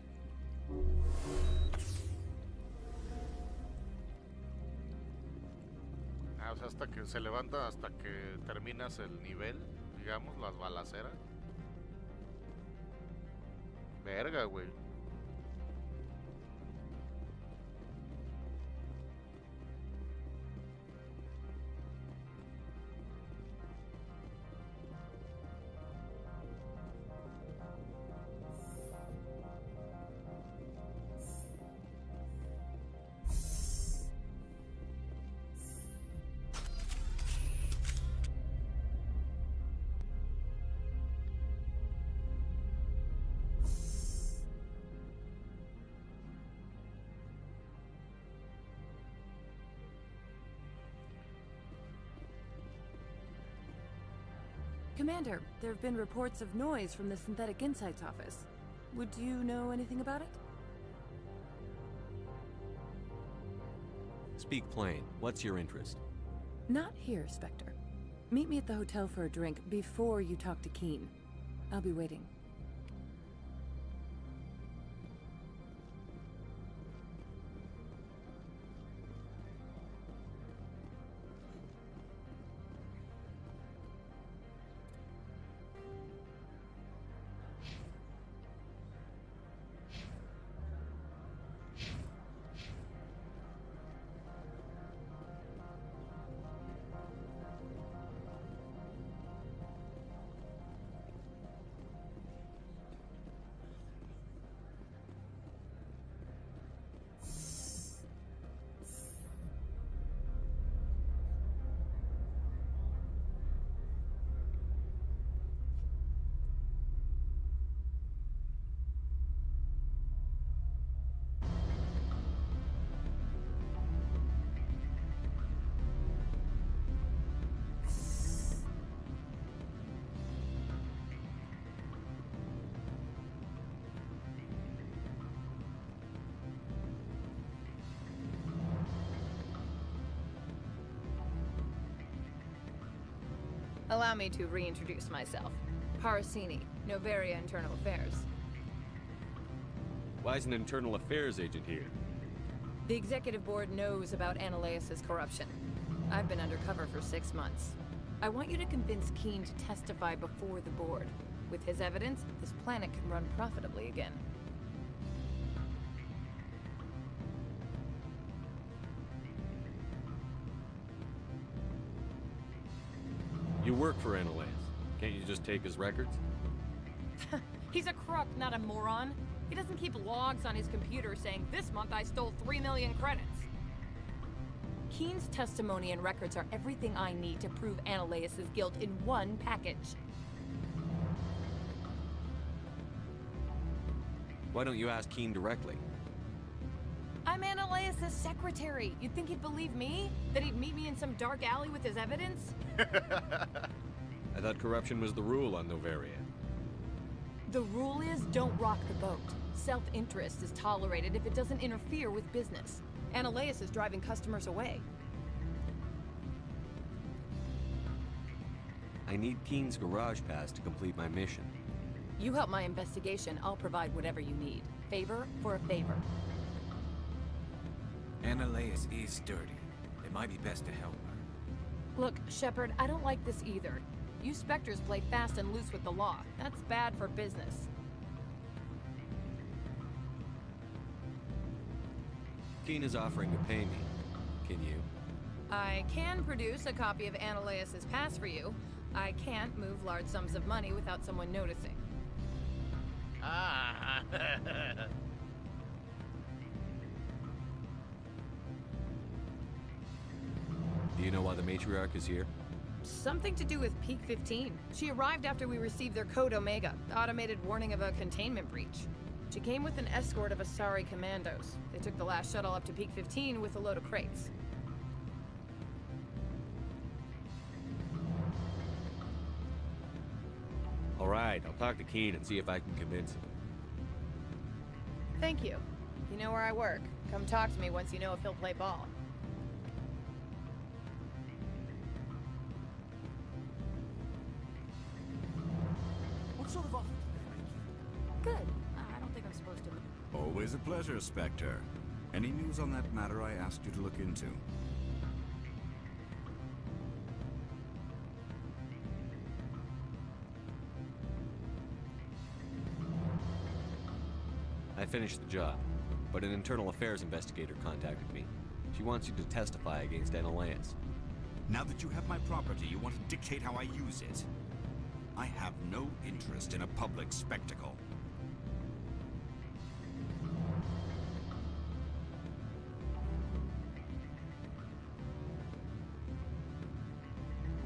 Ah, o sea, hasta que se levanta, hasta que terminas el nivel, digamos, las balaceras. Verga, güey. Commander, there have been reports of noise from the Synthetic Insights office. Would you know anything about it? Speak plain. What's your interest? Not here, Spectre. Meet me at the hotel for a drink before you talk to Keen. I'll be waiting. Allow me to reintroduce myself. Parasini, Novaria Internal Affairs. Why is an internal affairs agent here? The executive board knows about Ananias' corruption. I've been undercover for 6 months. I want you to convince Keen to testify before the board. With his evidence, this planet can run profitably again. You work for Ananias. Can't you just take his records? He's a crook, not a moron. He doesn't keep logs on his computer saying, "This month I stole 3 million credits." Keen's testimony and records are everything I need to prove Ananias' guilt in one package. Why don't you ask Keen directly? I'm Ananias' secretary. You'd think he'd believe me? That he'd meet me in some dark alley with his evidence? I thought corruption was the rule on Novaria. The rule is don't rock the boat. Self-interest is tolerated if it doesn't interfere with business. Ananias is driving customers away. I need Keen's garage pass to complete my mission. You help my investigation, I'll provide whatever you need. Favor for a favor. Annaleas is dirty. It might be best to help her. Look, Shepard, I don't like this either. You Spectres play fast and loose with the law. That's bad for business. Keen is offering to pay me. Can you? I can produce a copy of Annaleas' pass for you. I can't move large sums of money without someone noticing. Ah. Do you know why the matriarch is here? Something to do with Peak 15. She arrived after we received their Code Omega, the automated warning of a containment breach. She came with an escort of Asari commandos. They took the last shuttle up to Peak 15 with a load of crates. Alright, I'll talk to Keen and see if I can convince him. Thank you. You know where I work. Come talk to me once you know if he'll play ball. What sort of offer did they make you? Good. I don't think I'm supposed to... Always a pleasure, Spectre. Any news on that matter I asked you to look into? I finished the job, but an internal affairs investigator contacted me. She wants you to testify against Annaleas. Now that you have my property, you want to dictate how I use it. I have no interest in a public spectacle.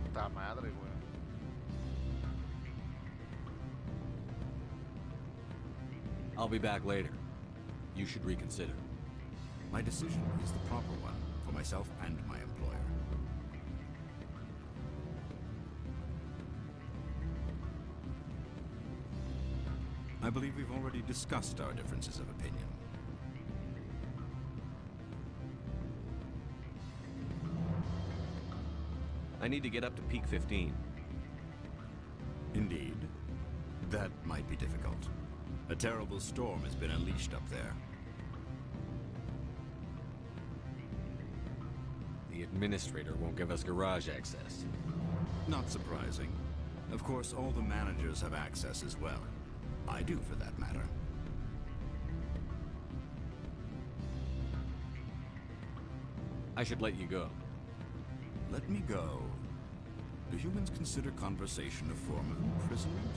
Puta madre, güey. I'll be back later. You should reconsider. My decision is the proper one for myself and my employer. I believe we've already discussed our differences of opinion. I need to get up to Peak 15. Indeed. That might be difficult. A terrible storm has been unleashed up there. The administrator won't give us garage access. Not surprising. Of course, all the managers have access as well. I do, for that matter. I should let you go. Let me go. Do humans consider conversation a form of imprisonment?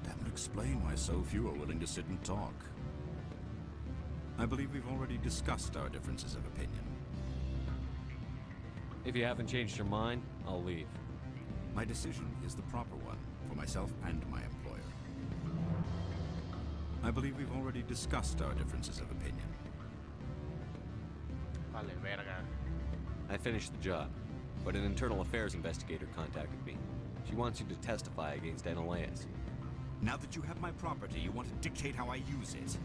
That would explain why so few are willing to sit and talk. I believe we've already discussed our differences of opinion. If you haven't changed your mind, I'll leave. My decision is the proper one for myself and my employer. I believe we've already discussed our differences of opinion. Vale, verga. I finished the job, but an internal affairs investigator contacted me. She wants you to testify against Annaleas. Now that you have my property, you want to dictate how I use it.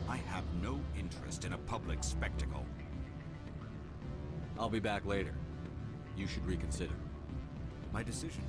I have no interest in a public spectacle. I'll be back later. You should reconsider. My decision.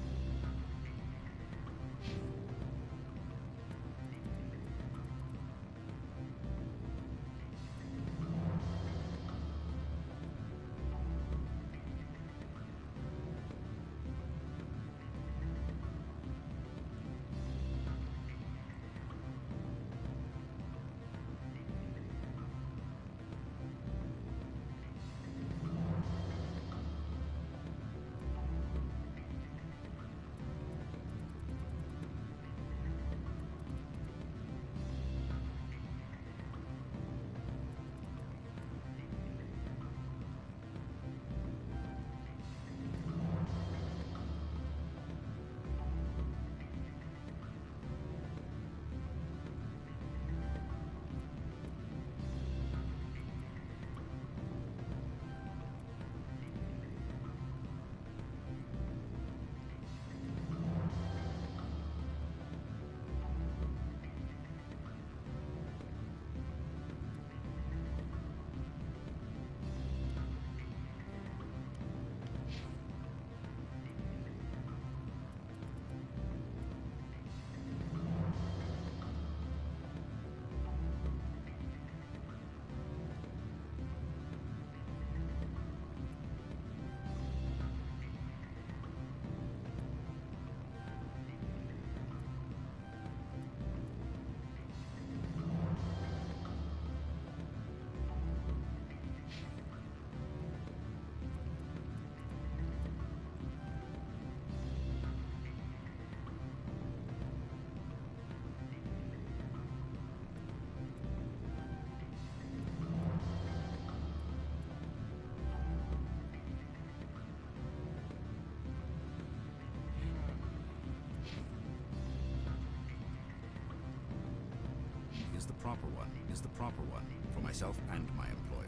proper one is the proper one for myself and my employer.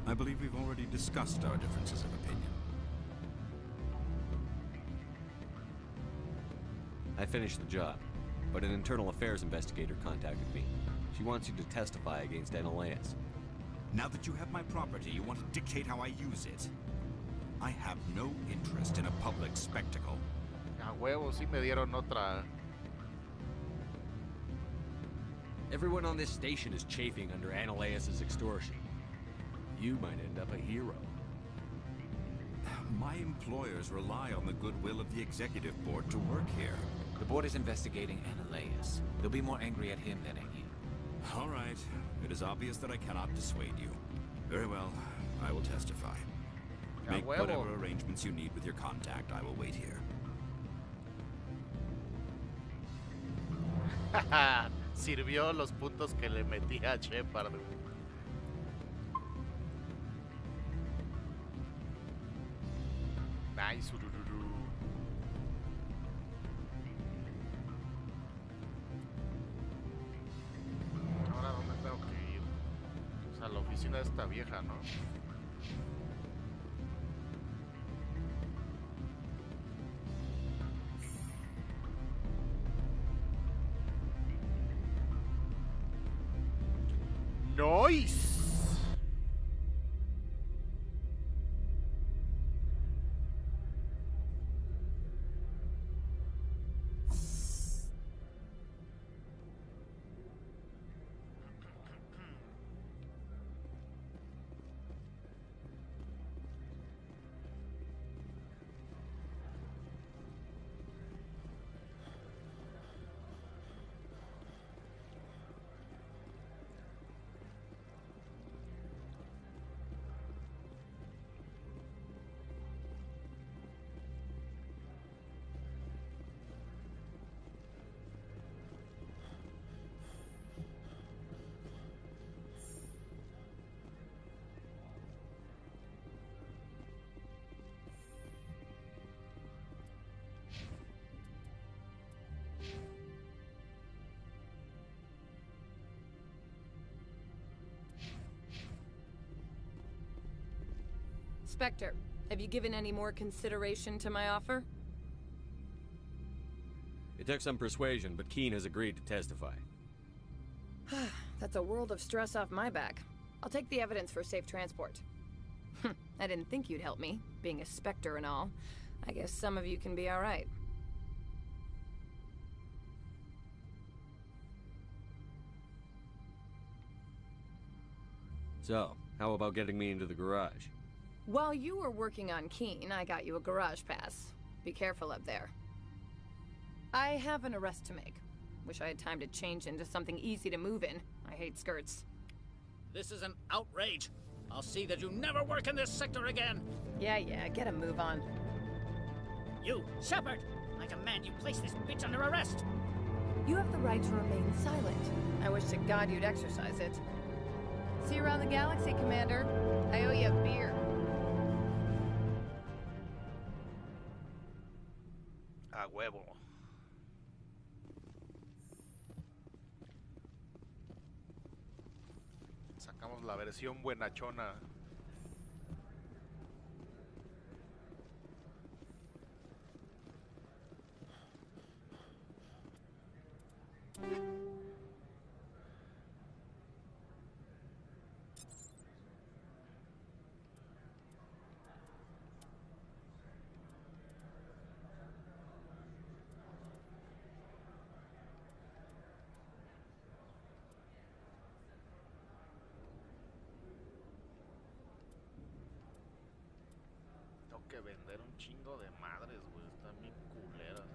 I believe we've already discussed our differences of opinion. I finished the job, but an internal affairs investigator contacted me. She wants you to testify against Analeas. Now that you have my property, you want to dictate how I use it. I have no interest in a public spectacle. A huevo, sí me dieron otra. Everyone on this station is chafing under Analeas' extortion. You might end up a hero. My employers rely on the goodwill of the executive board to work here. The board is investigating Analeas. They'll be more angry at him than at you. All right. It is obvious that I cannot dissuade you. Very well. I will testify. Make whatever arrangements you need with your contact. I will wait here. Sirvió los puntos que le metí a Shepard. Nice, urururu. Ahora, ¿dónde tengo que ir? O sea, la oficina de esta vieja, ¿no? Nice. Spectre, have you given any more consideration to my offer? It took some persuasion, but Keen has agreed to testify. That's a world of stress off my back. I'll take the evidence for safe transport. I didn't think you'd help me, being a Spectre and all. I guess some of you can be alright. So, how about getting me into the garage? While you were working on Keen, I got you a garage pass. Be careful up there. I have an arrest to make. Wish I had time to change into something easy to move in. I hate skirts. This is an outrage. I'll see that you never work in this sector again. Yeah, get a move on. You, Shepard! I command you place this bitch under arrest! You have the right to remain silent. I wish to God you'd exercise it. See you around the galaxy, Commander. I owe you a beer. A huevo. Sacamos la versión buenachona. Que vender un chingo de madres, güey, están bien culeras.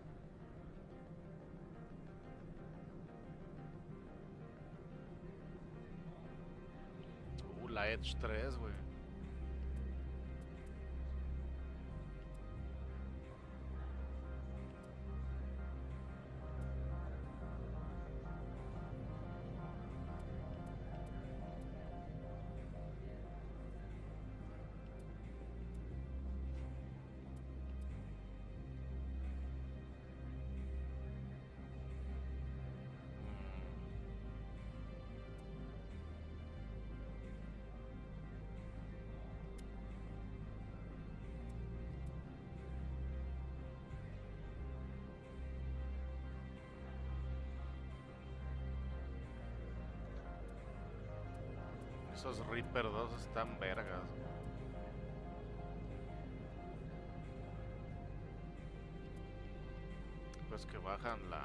La Edge 3, güey. Esos Reaper 2 están vergas. Pues que bajan la...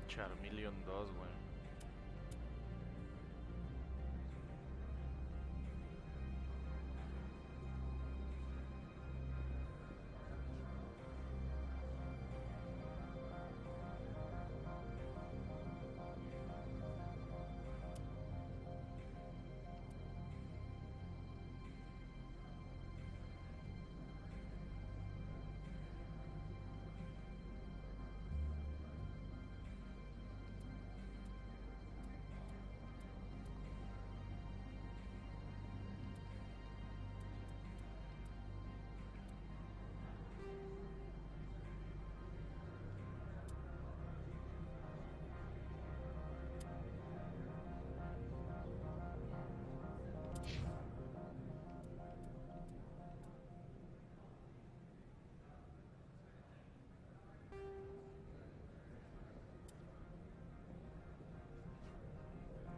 Charmeleon 2, güey.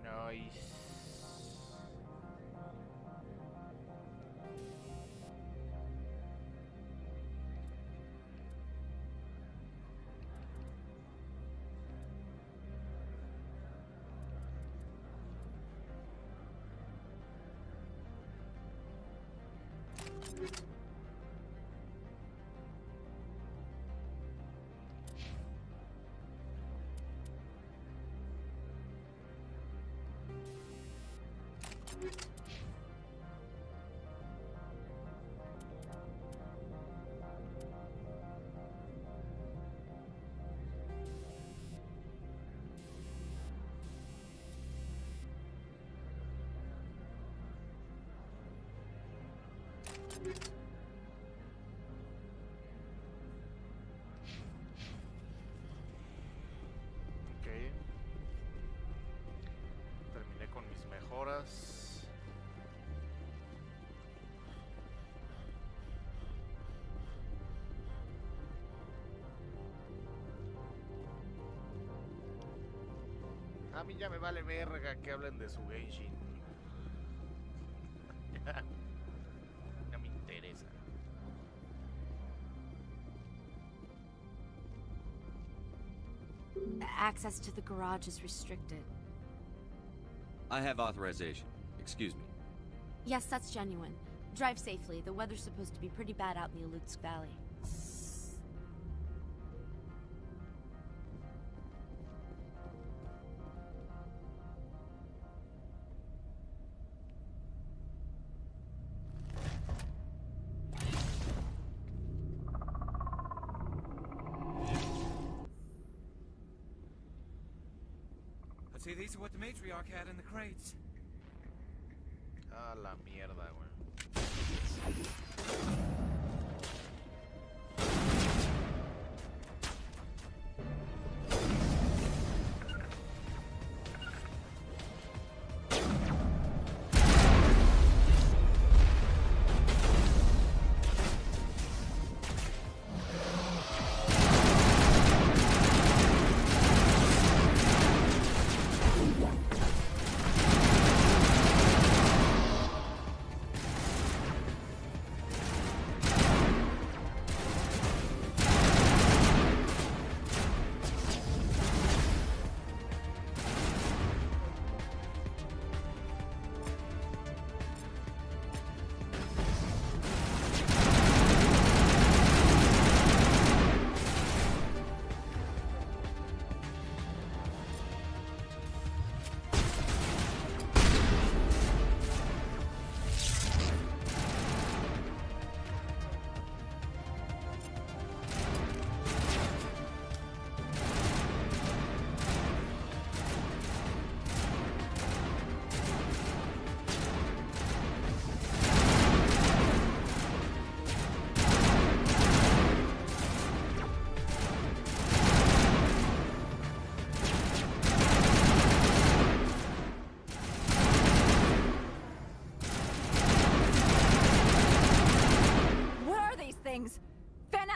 Nice. Ok. Terminé con mis mejoras. A mí ya me vale verga que hablen de su Genshin. No me interesa. Access to the garage is restricted. I have authorization. Excuse me. Yes, that's genuine. Drive safely. The weather's supposed to be pretty bad out in the Alutsk Valley. I'd say these are what the matriarch had in the crates. A la mierda, güey.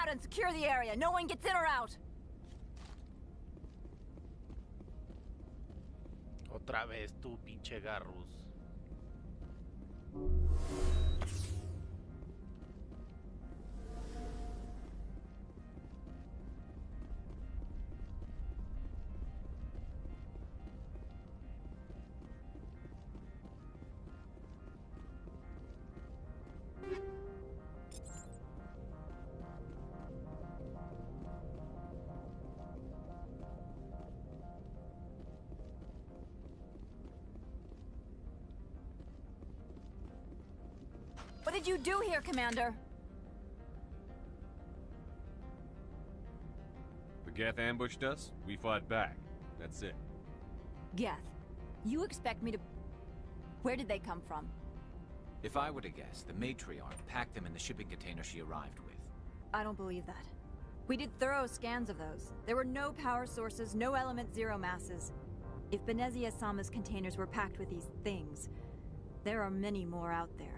out and secure the area. No one gets in or out. Otra vez tú, pinche Garrus. What did you do here, Commander? The Geth ambushed us, we fought back. That's it. Geth. You expect me to... Where did they come from? If I were to guess, the matriarch packed them in the shipping container she arrived with. I don't believe that. We did thorough scans of those. There were no power sources, no element zero masses. If Benezia Sama's containers were packed with these things, there are many more out there.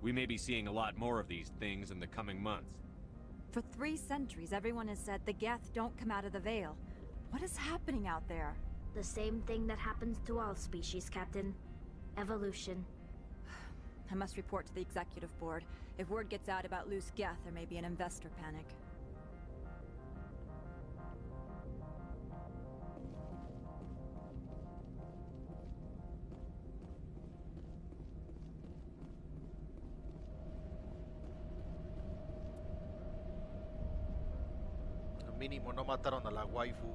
We may be seeing a lot more of these things in the coming months. For 3 centuries, everyone has said the Geth don't come out of the Veil. What is happening out there? The same thing that happens to all species, Captain. Evolution. I must report to the Executive Board. If word gets out about loose Geth, there may be an investor panic. Mínimo no mataron a la waifu.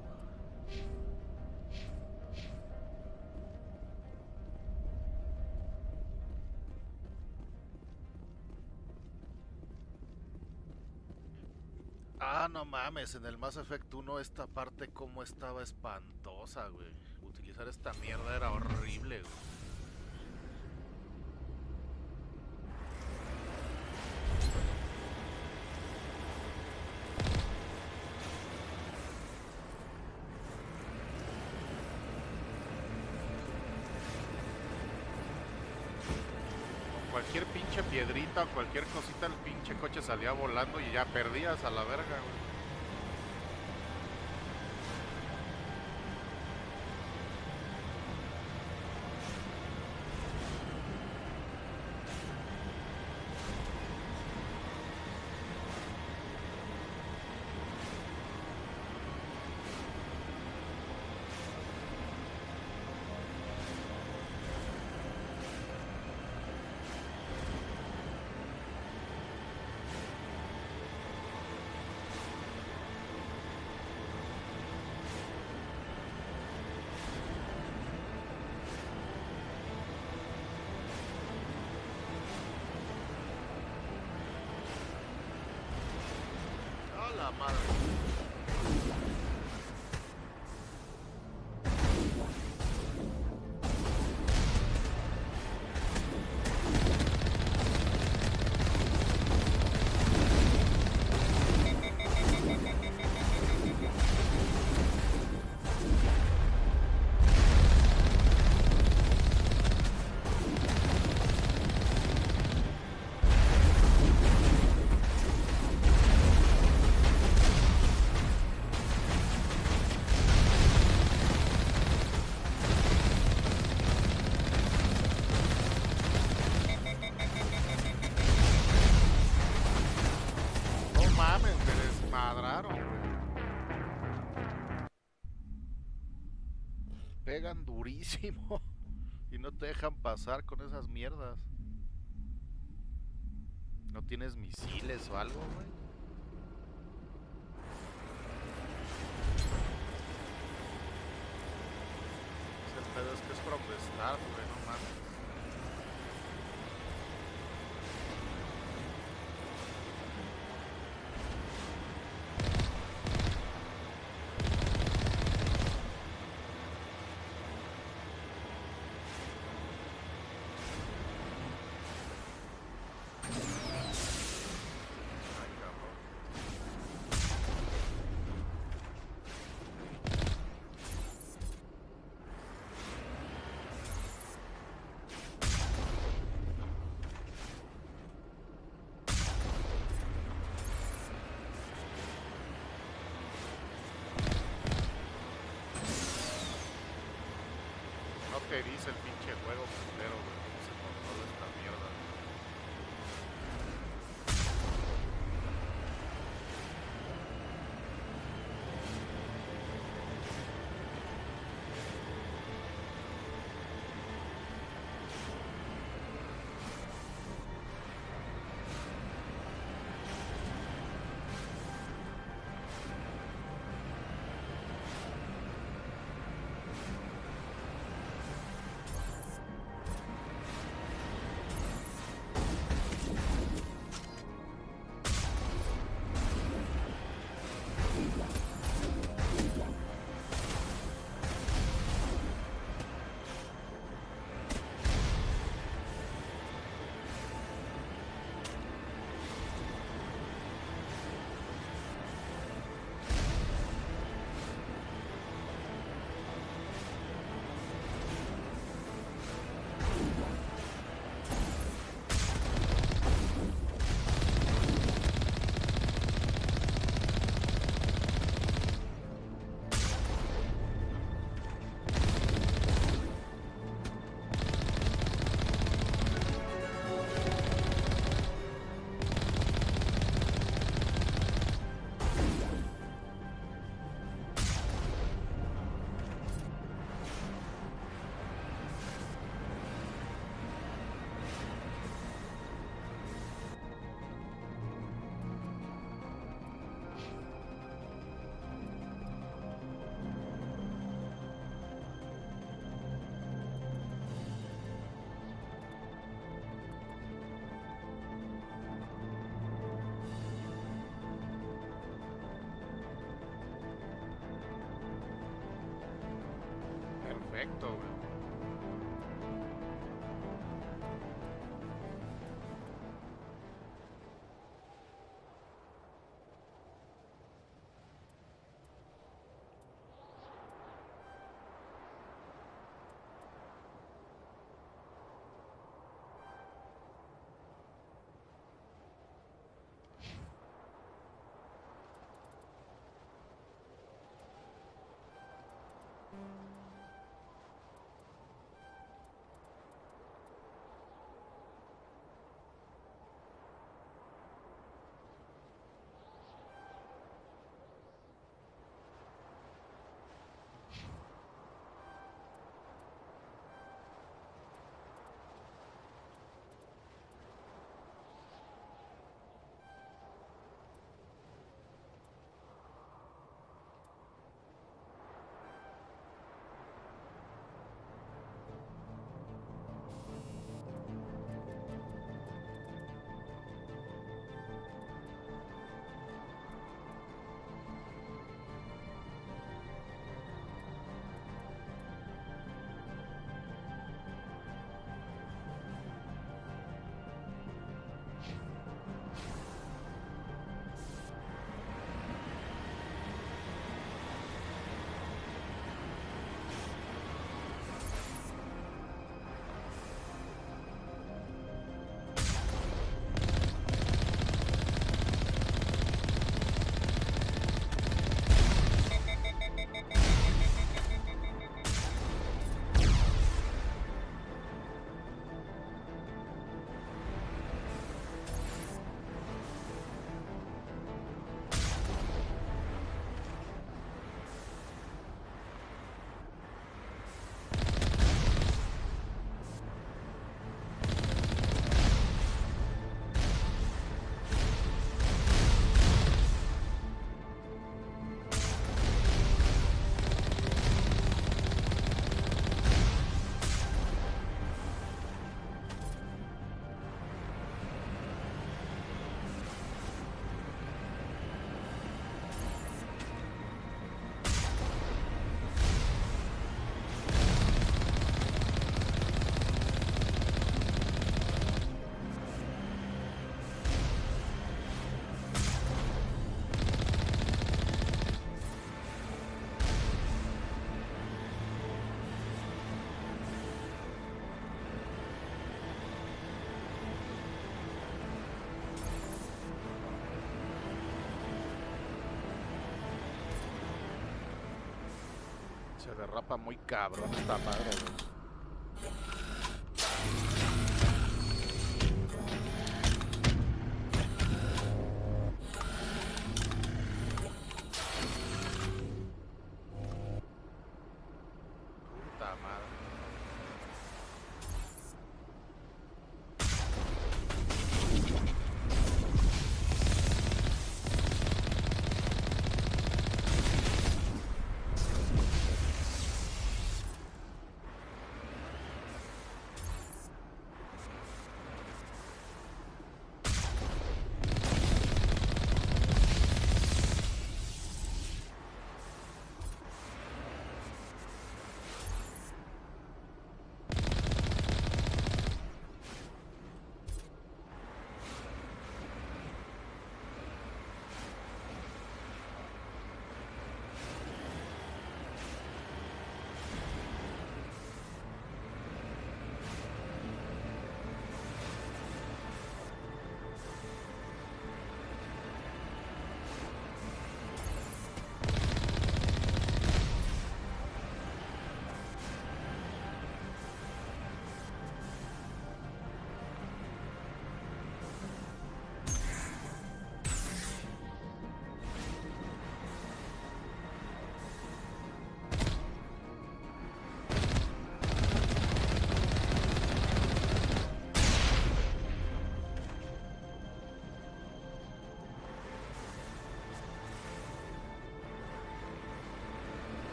Ah, no mames, en el Mass Effect 1 esta parte como estaba espantosa, güey. Utilizar esta mierda era horrible, güey. Cualquier pinche piedrita o cualquier cosita, el pinche coche salía volando y ya perdías a la verga, güey. La madre. Pegan durísimo y no te dejan pasar con esas mierdas. ¿No tienes misiles o algo, güey? El pedo es que es from the start, güey, no mames. te dice el pinche juego entero, güey, cómo se controla esta mierda. Perfecto, güey. Se derrapa muy cabrón esta madre, güey.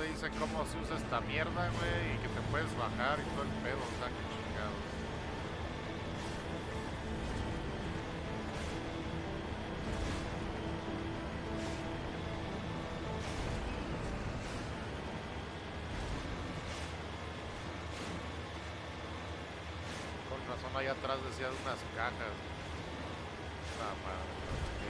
te dicen cómo se usa esta mierda, güey, y que te puedes bajar y todo el pedo, o sea, que chingados. Con razón allá atrás decía unas cajas. La madre, ok.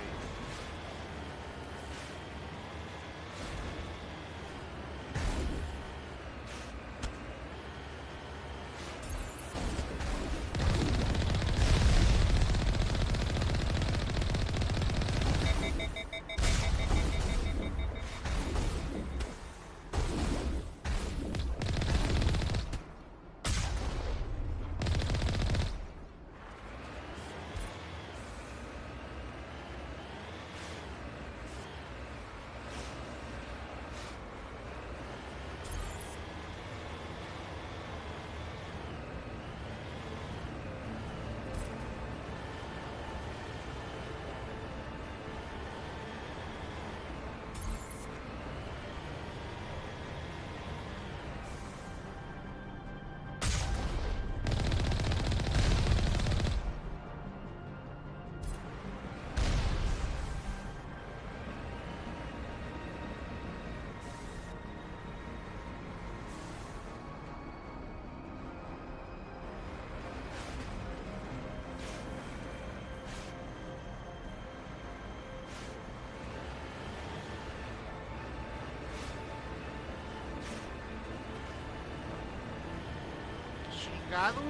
Chingado.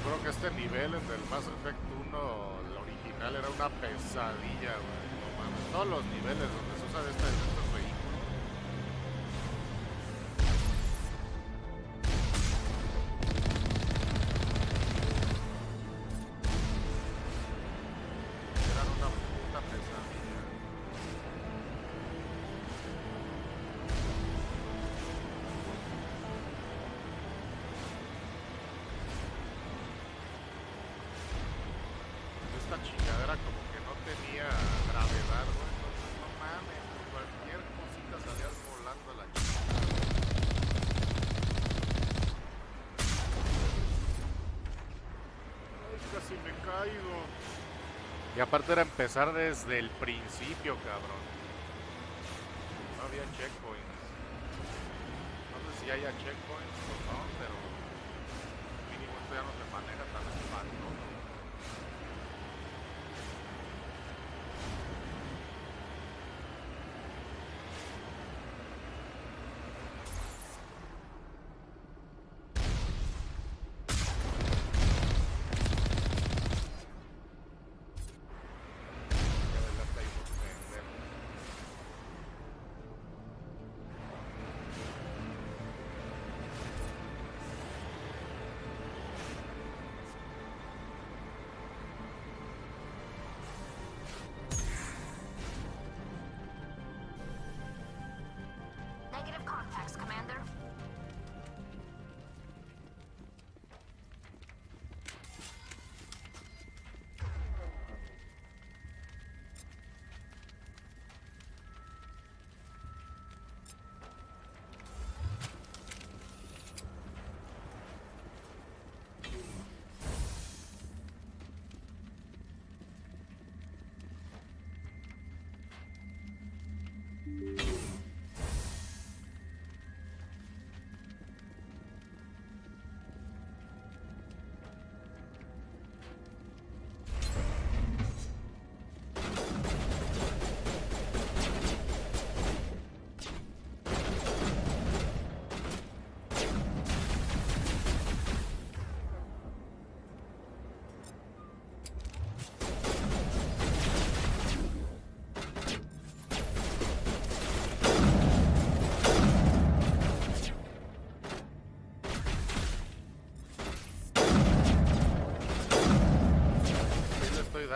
Creo que este nivel en el Mass Effect 1, el original, era una pesadilla, güey. No mames. Todos los niveles donde se usa de estos vehículos. Eran una puta pesadilla. Esta chingadera como que no tenía gravedad, güey. Entonces no mames, cualquier cosita salías volando a la chingada. Ay, casi me caigo. Y aparte era empezar desde el principio, cabrón. No había checkpoints. No sé si haya checkpoints o no, pero mínimo esto ya no se maneja tan espantoso.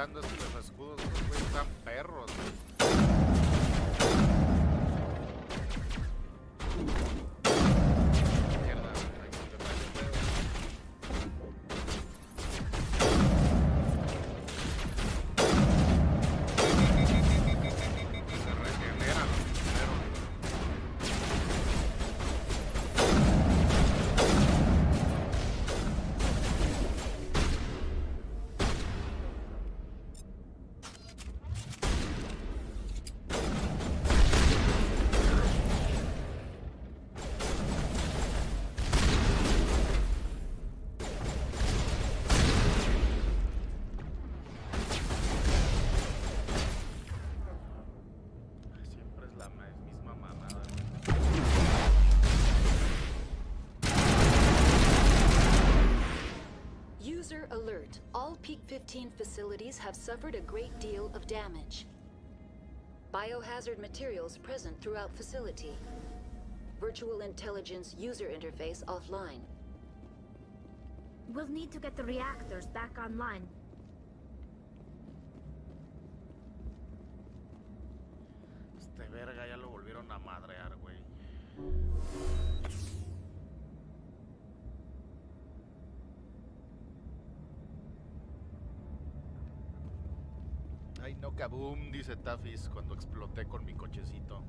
tirando estos escudos, estos güeyes están perros. Mierda, ahí se te vale feo. Se regeneran los primeros. Siempre es la misma mamada. User alert. All Peak 15 facilities have suffered a great deal of damage. Biohazard materials present throughout facility. Virtual intelligence user interface offline. We'll need to get the reactors back online. Este verga ya lo volvieron a madrear, güey. Ay, no, kaboom, dice Tafis cuando exploté con mi cochecito.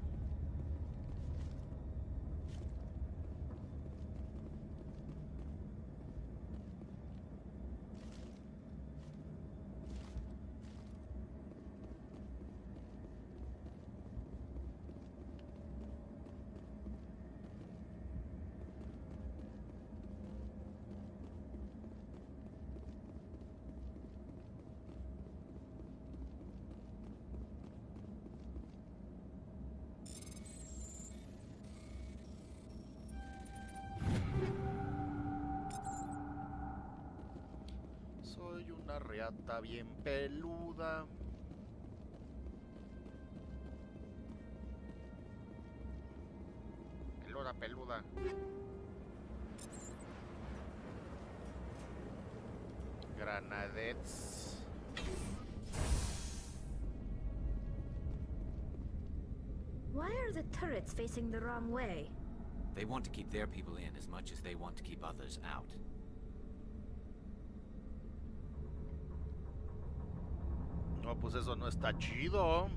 Soy una reata bien peluda. Peluda, peluda. Granadets. Why are the turrets facing the wrong way? They want to keep their people in as much as they want to keep others out. No, pues eso no está chido.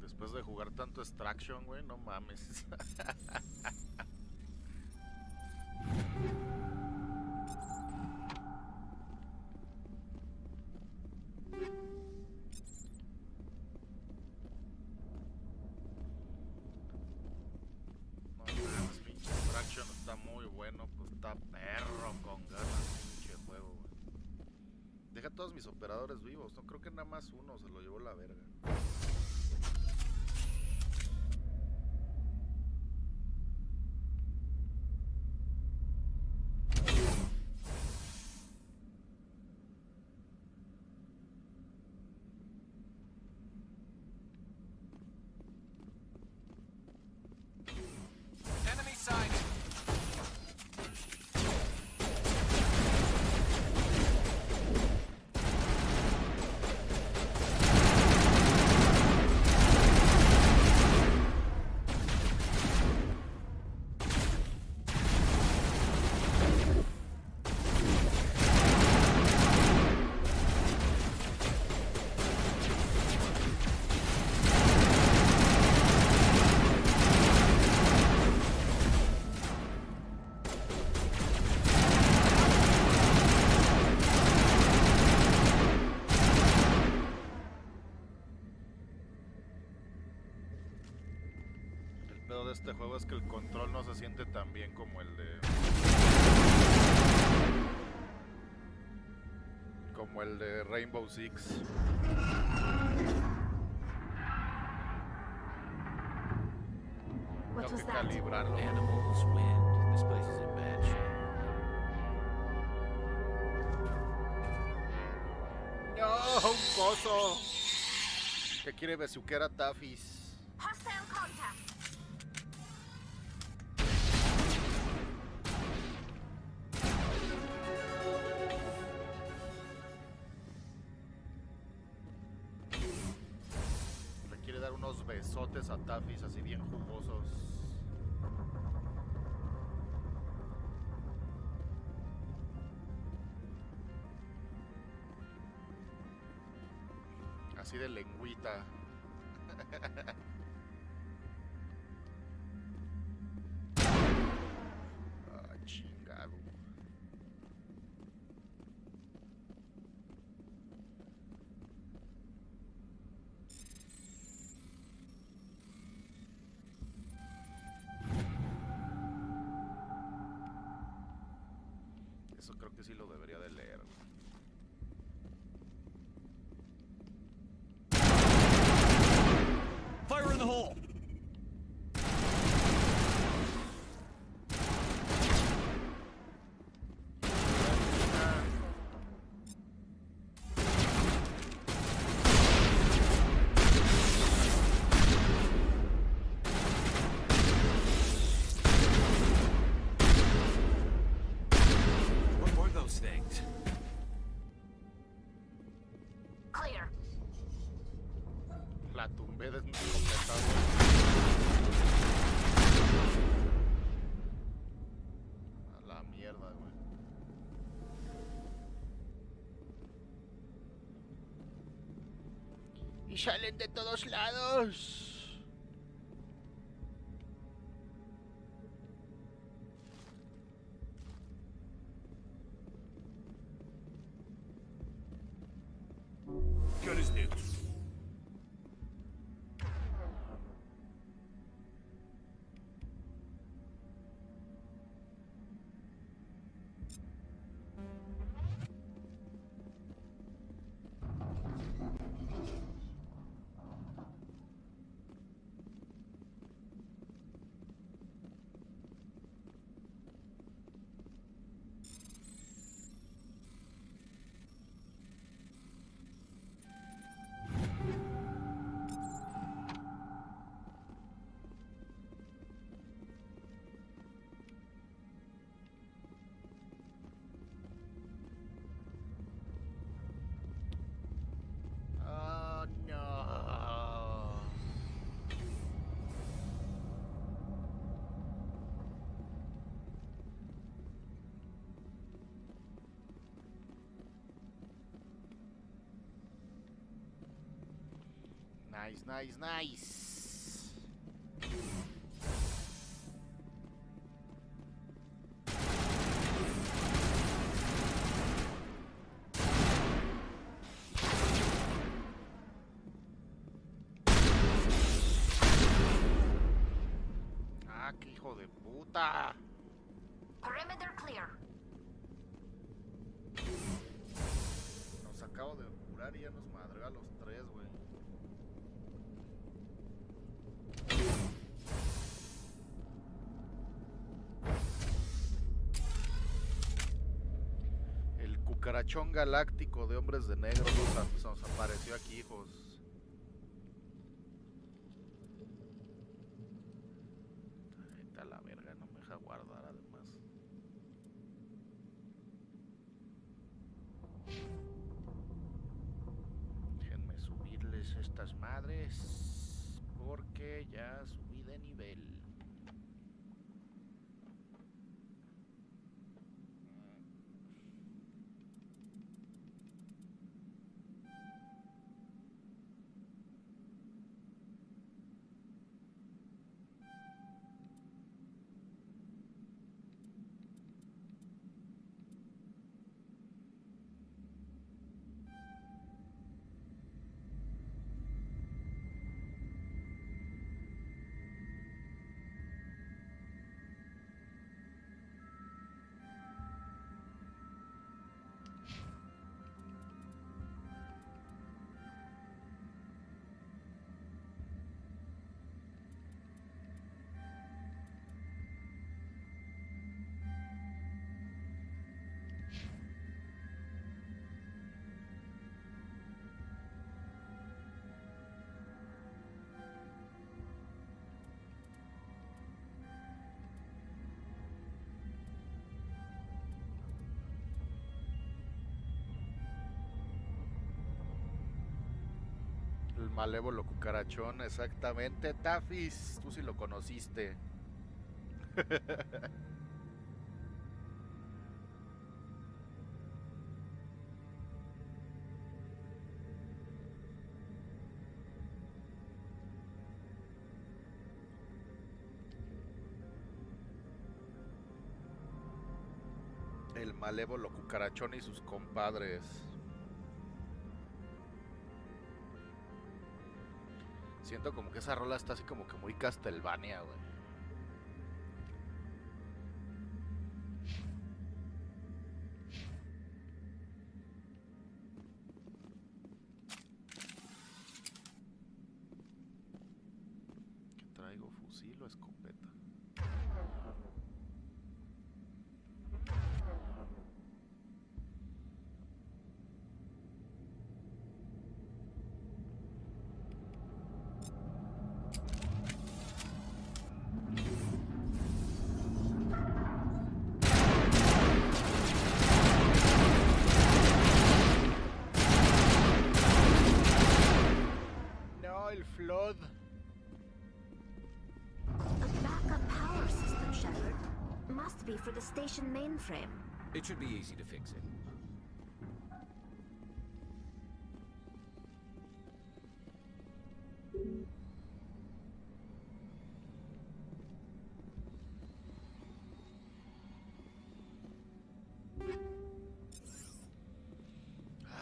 Después de jugar tanto Extraction, güey, no mames. Está muy bueno, pues está perro con ganas, pinche juego, güey. Deja a todos mis operadores vivos, no creo que nada más uno se lo llevó la verga. Enemy sighted. De este juego es que el control no se siente tan bien como el de Rainbow Six. What Tengo was que that? calibrarlo. Animals, wind. This place is in bad shape. ¡No! ¡Un coso! Que quiere besuquear a Tafis. Hostile contact. Le quiere dar unos besotes a Tafis así bien jugosos. Así de lengüita. Ah, chingado. Eso creo que sí lo debería de leer. Fire in the hole! What were those things? Clear. La tumbé de mi completado. A la mierda, güey. Y salen de todos lados. Good as new. Oh, no. Nice, nice, nice. Ah, qué hijo de puta. Perimeter clear. Nos acabo de curar y ya nos madreó a los tres, güey. El cucarachón galáctico de hombres de negro nos apareció aquí, hijos. Vete a la verga, no me deja guardar además. Déjenme subirles estas madres porque ya subí de nivel. malévolo cucarachón, exactamente. Tafis, tú sí lo conociste. El malévolo cucarachón y sus compadres. Siento como que esa rola está así como que muy Castlevania, güey. ¿Qué traigo? ¿Fusil o escopeta? No, el flood. A backup power system, Shepard. Must be for the station mainframe. It should be easy to fix it.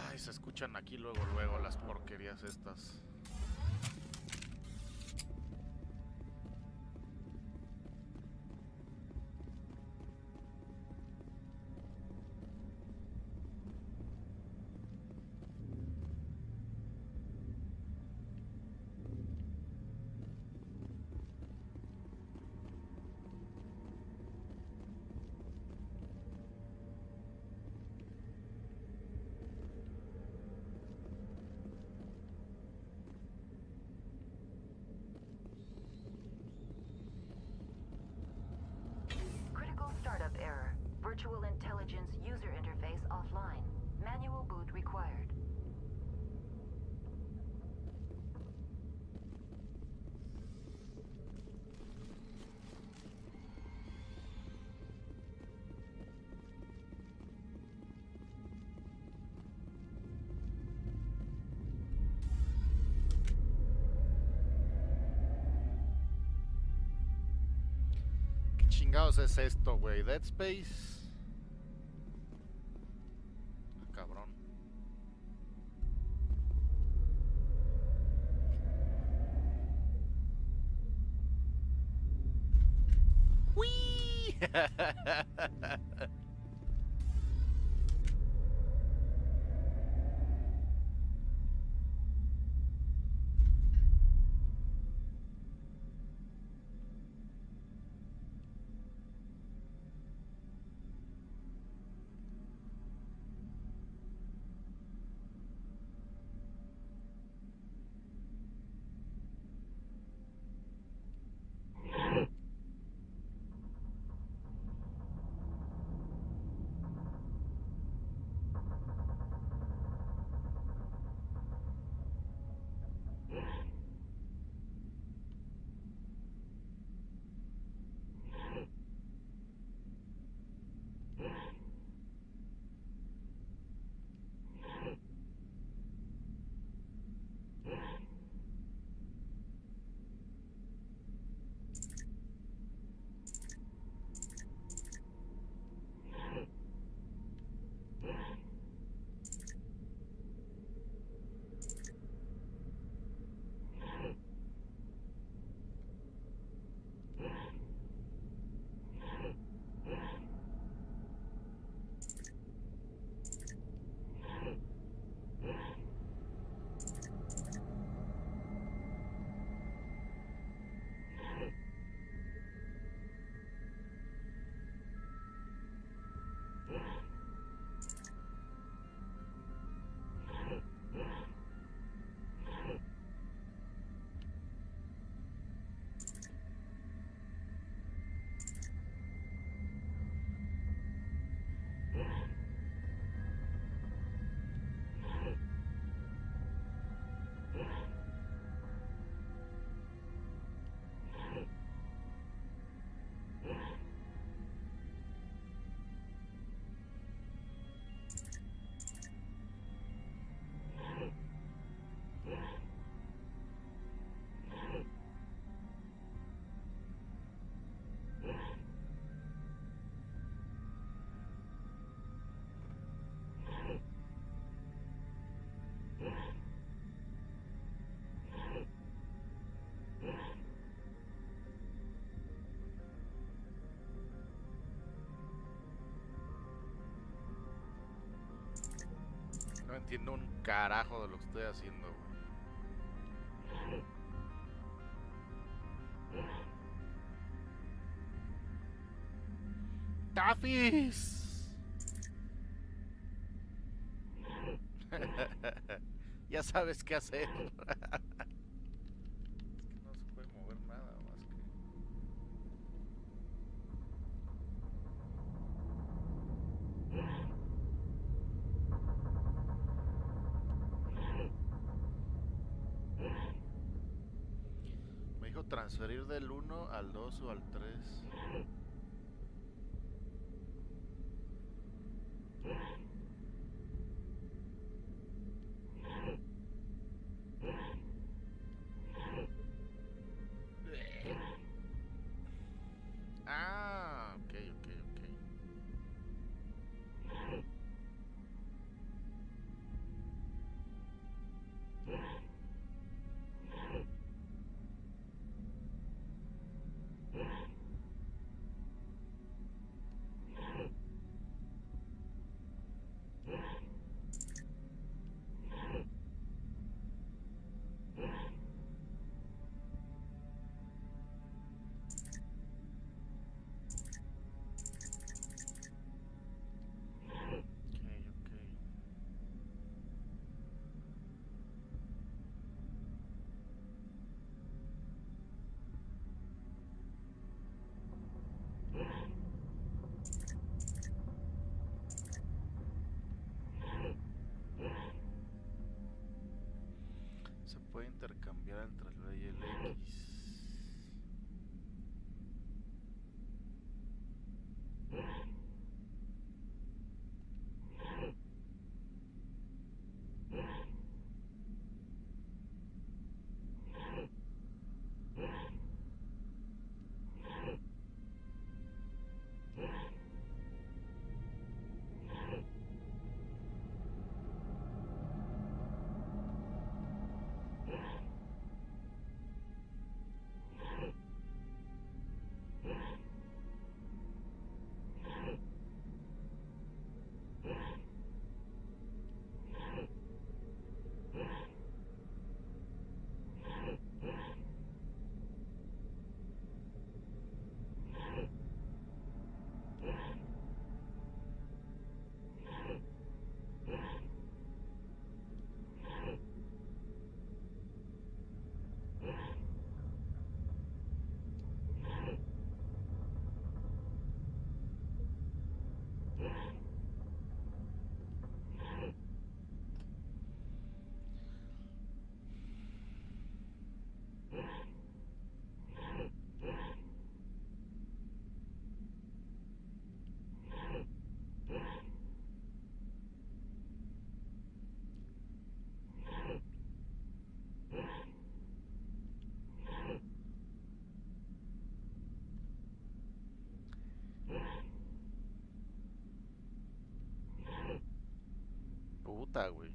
Ay, se escuchan aquí luego las porquerías estas. Critical startup error. Virtual intelligence user interface offline. Manual boot required. ¿Qué chingados es esto, güey? Dead Space. Ah, cabrón. ¡Uy! entiendo un carajo de lo que estoy haciendo, güey. ¡Tafis! Ya sabes qué hacer. Es que no se puede mover nada más que... Me dijo transferir del 1 al 2 o al 3. Ah, ok, ok, ok. Se puede intercambiar entre el B y el X. Puta, güey.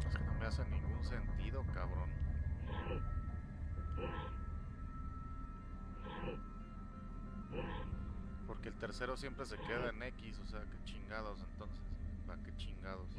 Es que no me hace ningún sentido, cabrón. Porque el tercero siempre se queda en X, o sea, que chingados entonces. ¿Para qué chingados?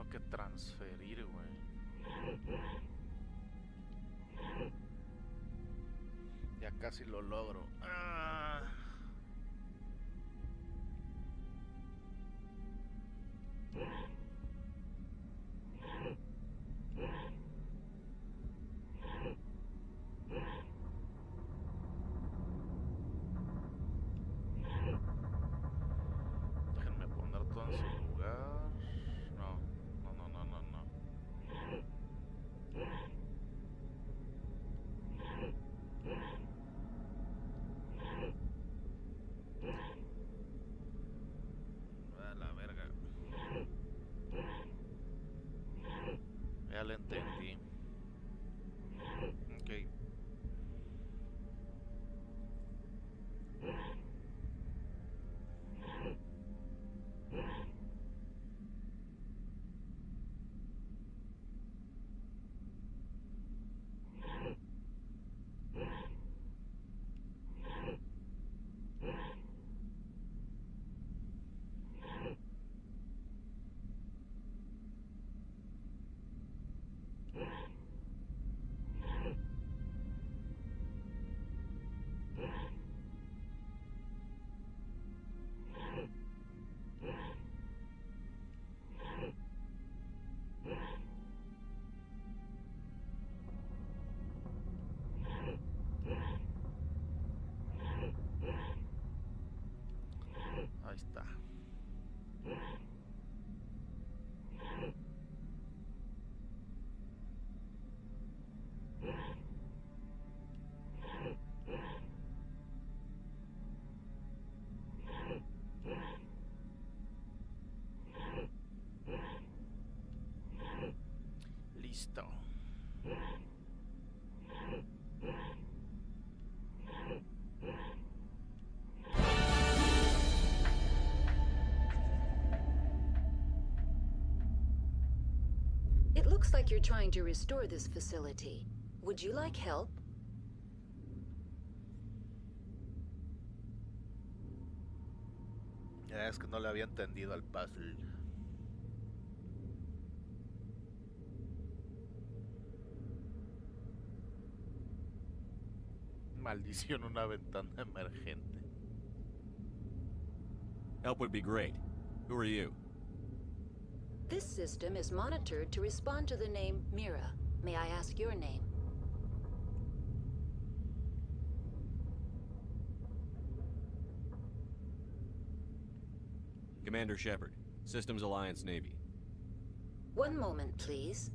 tengo que transferir, güey. Ya casi lo logro. Ah. Déjenme poner todo en su lugar. No, no, no, no, no, no. A la verga. Ya lo entendí. Ok. Ahí está. Listo. It looks like you're trying to restore this facility. Would you like help? Ya es que no le había entendido al puzzle. Maldición, una ventana emergente. Help would be great. Who are you? This system is monitored to respond to the name Mira. May I ask your name? Commander Shepard, Systems Alliance Navy. One moment, please.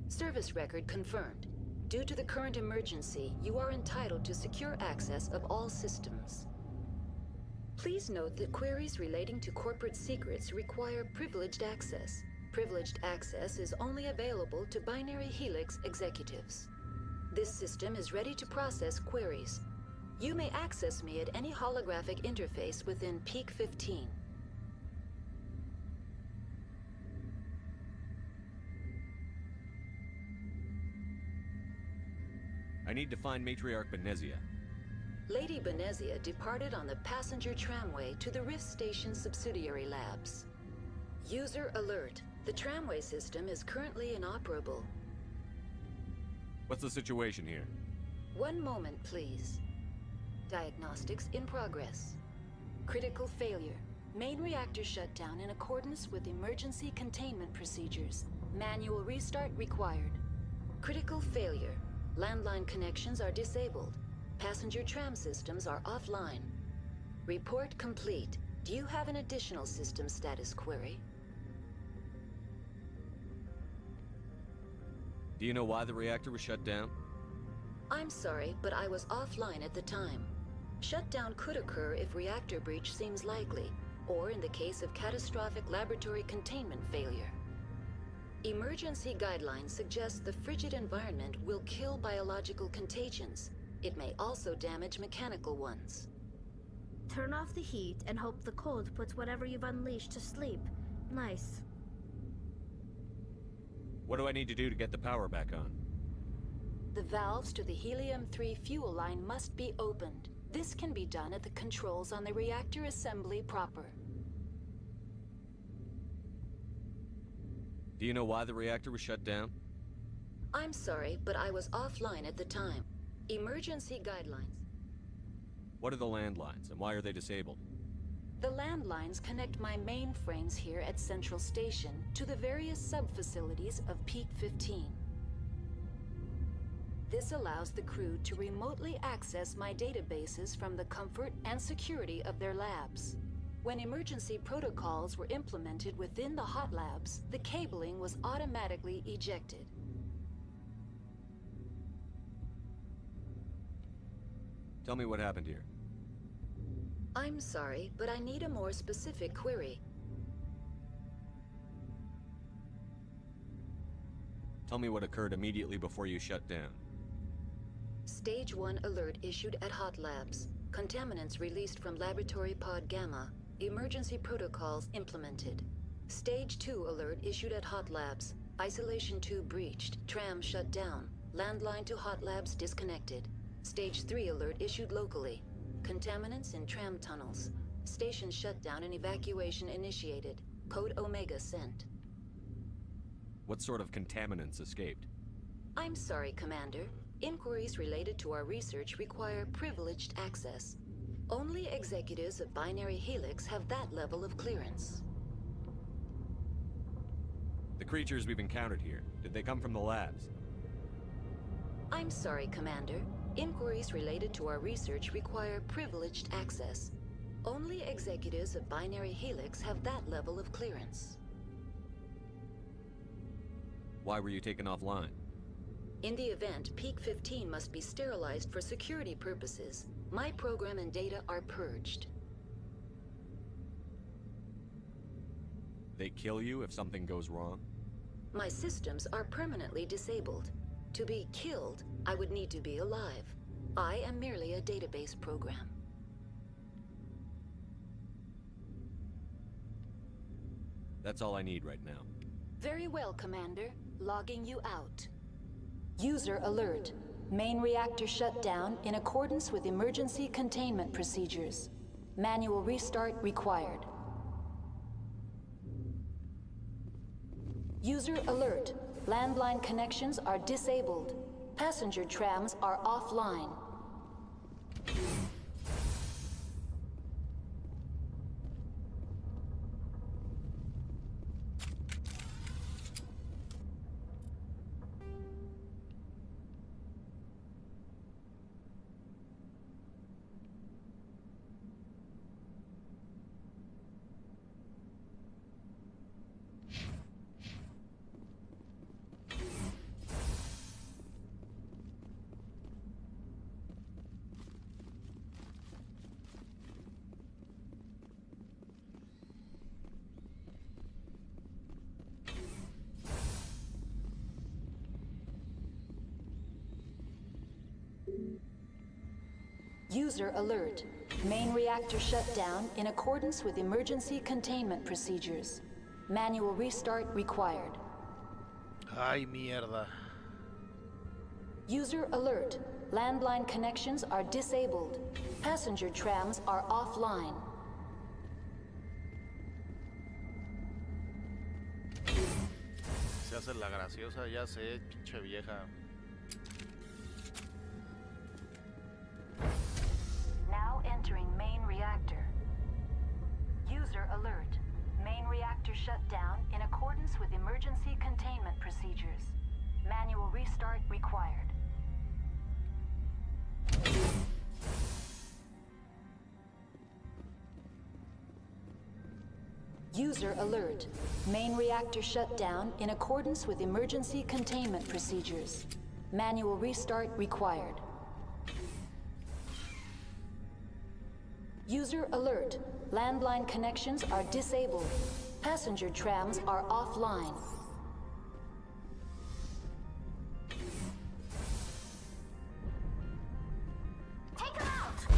Service record confirmed. Due to the current emergency, you are entitled to secure access of all systems. Please note that queries relating to corporate secrets require privileged access. Privileged access is only available to Binary Helix executives. This system is ready to process queries. You may access me at any holographic interface within Peak 15. I need to find Matriarch Benezia. Lady Benezia departed on the passenger tramway to the Rift Station subsidiary labs. User alert. The tramway system is currently inoperable. What's the situation here? One moment, please. Diagnostics in progress. Critical failure. Main reactor shut down in accordance with emergency containment procedures. Manual restart required. Critical failure. Landline connections are disabled. Passenger tram systems are offline. Report complete. Do you have an additional system status query? Do you know why the reactor was shut down? I'm sorry, but I was offline at the time. Shutdown could occur if reactor breach seems likely, or in the case of catastrophic laboratory containment failure. Emergency guidelines suggest the frigid environment will kill biological contagions. It may also damage mechanical ones. Turn off the heat and hope the cold puts whatever you've unleashed to sleep. Nice. What do I need to do to get the power back on? The valves to the helium-3 fuel line must be opened. This can be done at the controls on the reactor assembly proper. Do you know why the reactor was shut down? I'm sorry, but I was offline at the time. Emergency guidelines. What are the landlines, and why are they disabled? The landlines connect my mainframes here at Central Station to the various sub-facilities of Peak 15. This allows the crew to remotely access my databases from the comfort and security of their labs. When emergency protocols were implemented within the hot labs, the cabling was automatically ejected. Tell me what happened here. I'm sorry, but I need a more specific query. Tell me what occurred immediately before you shut down. Stage 1 alert issued at Hot Labs. Contaminants released from Laboratory Pod Gamma. Emergency protocols implemented. Stage 2 alert issued at Hot Labs. Isolation tube breached. Tram shut down. Landline to Hot Labs disconnected. Stage 3 alert issued locally. Contaminants in tram tunnels. Station shutdown and evacuation initiated. Code Omega sent. What sort of contaminants escaped? I'm sorry, Commander. Inquiries related to our research require privileged access. Only executives of Binary Helix have that level of clearance. The creatures we've encountered here, did they come from the labs? I'm sorry, Commander. Inquiries related to our research require privileged access. Only executives of Binary Helix have that level of clearance. Why were you taken offline? In the event, Peak 15 must be sterilized for security purposes. My program and data are purged. They kill you if something goes wrong? My systems are permanently disabled. To be killed, I would need to be alive. I am merely a database program. That's all I need right now. Very well, Commander. Logging you out. User alert. Main reactor shut down in accordance with emergency containment procedures. Manual restart required. User alert. Landline connections are disabled. Passenger trams are offline. User alert. Main reactor shut down in accordance with emergency containment procedures. Manual restart required. Ay, mierda. User alert. Landline connections are disabled. Passenger trams are offline. Se hace la graciosa, ya sé, pinche vieja. Now entering main reactor. User alert. Main reactor shut down in accordance with emergency containment procedures. Manual restart required. User alert. Main reactor shut down in accordance with emergency containment procedures. Manual restart required. User alert. Landline connections are disabled. Passenger trams are offline. Take him out!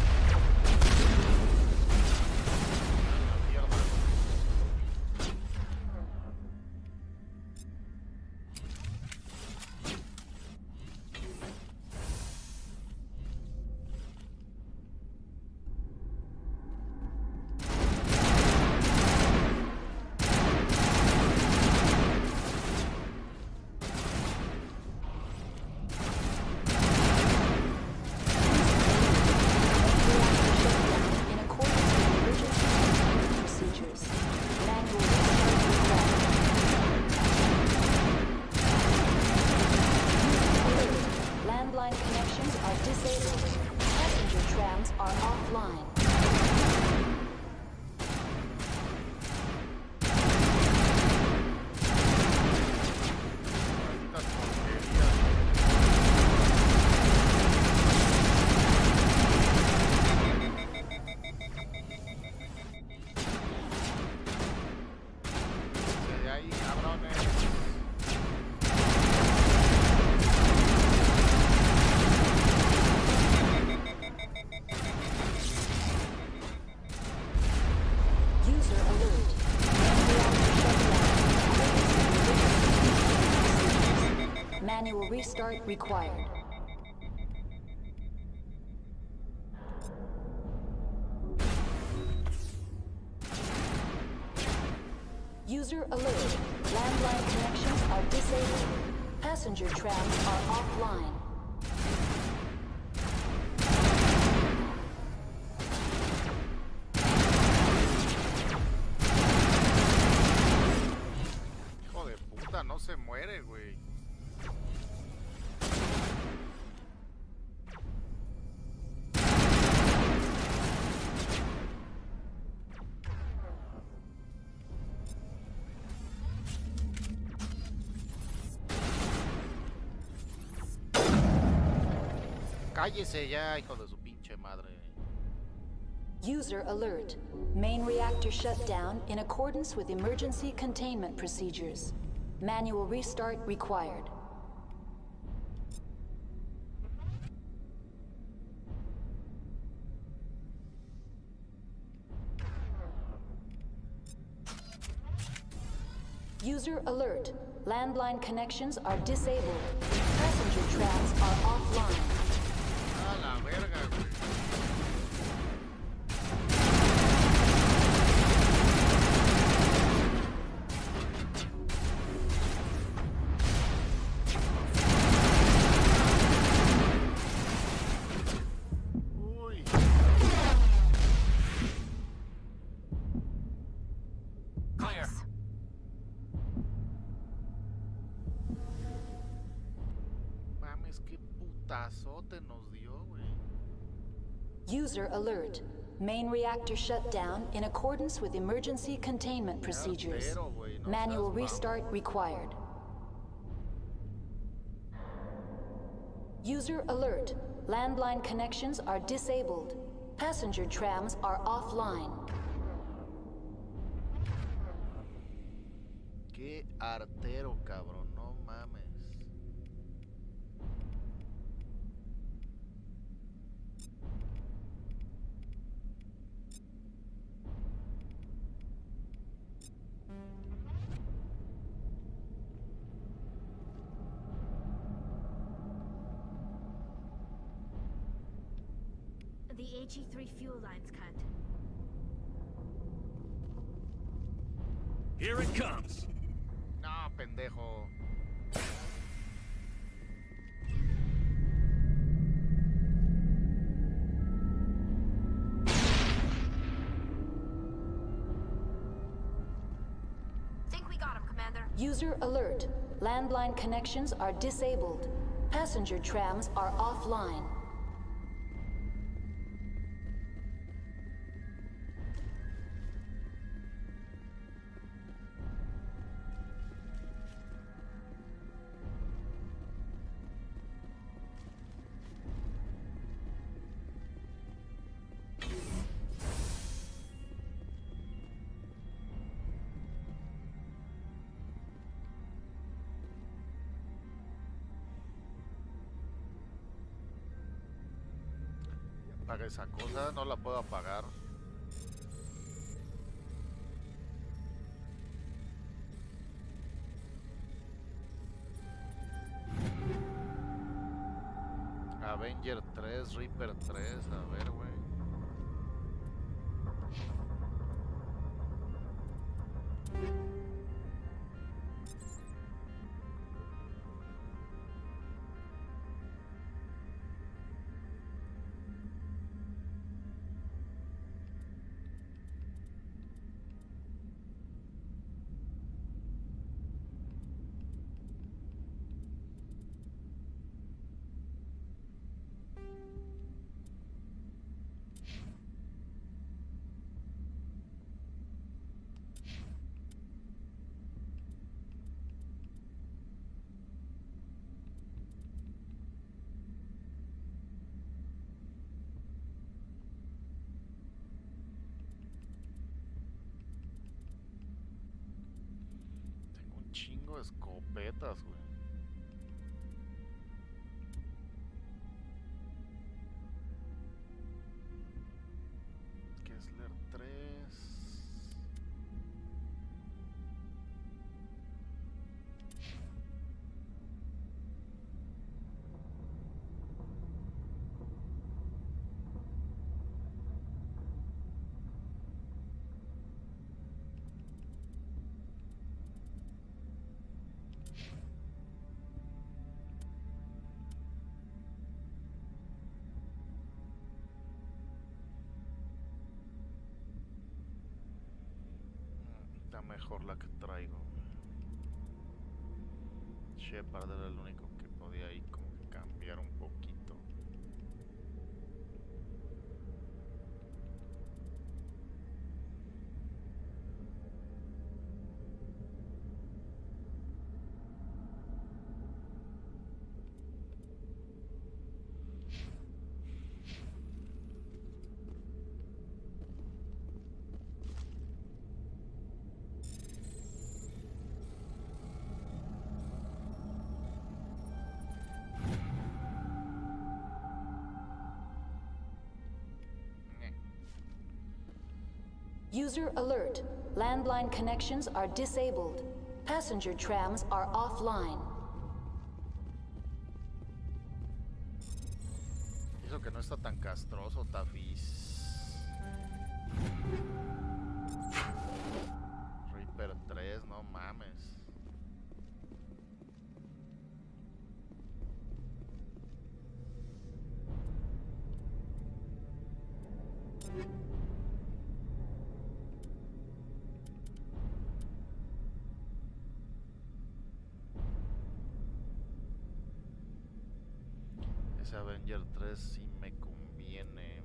Manual restart required. User alert. Landline connections are disabled. Passenger trams are offline. Hijo de puta, no se muere, güey. Cállese ya, hijo de su pinche madre. User alert. Main reactor shut down in accordance with emergency containment procedures. Manual restart required. User alert. Landline connections are disabled. Passenger trams are offline. A la verga, güey. Uy. Clear. Mames, qué putazote nos dio, güey. User alert. Main reactor shut down in accordance with emergency containment procedures. Manual restart required. User alert. Landline connections are disabled. Passenger trams are offline. Qué artero, cabrón, no mames. The HE3 fuel line's cut. Here it comes. No, pendejo. Think we got him, Commander. User alert. Landline connections are disabled. Passenger trams are offline. Apaga esa cosa, no la puedo apagar. Avenger 3, Reaper 3, a ver, güey. Chingo de escopetas, güey. Kessler 3. mejor la que traigo. Shepard era el único que podía ahí como que cambiar un poquito. User alert. Landline connections are disabled. Passenger trams are offline. Eso que no está tan castroso, Tafis. Reaper 3, no mames. Ese Avenger 3 sí me conviene.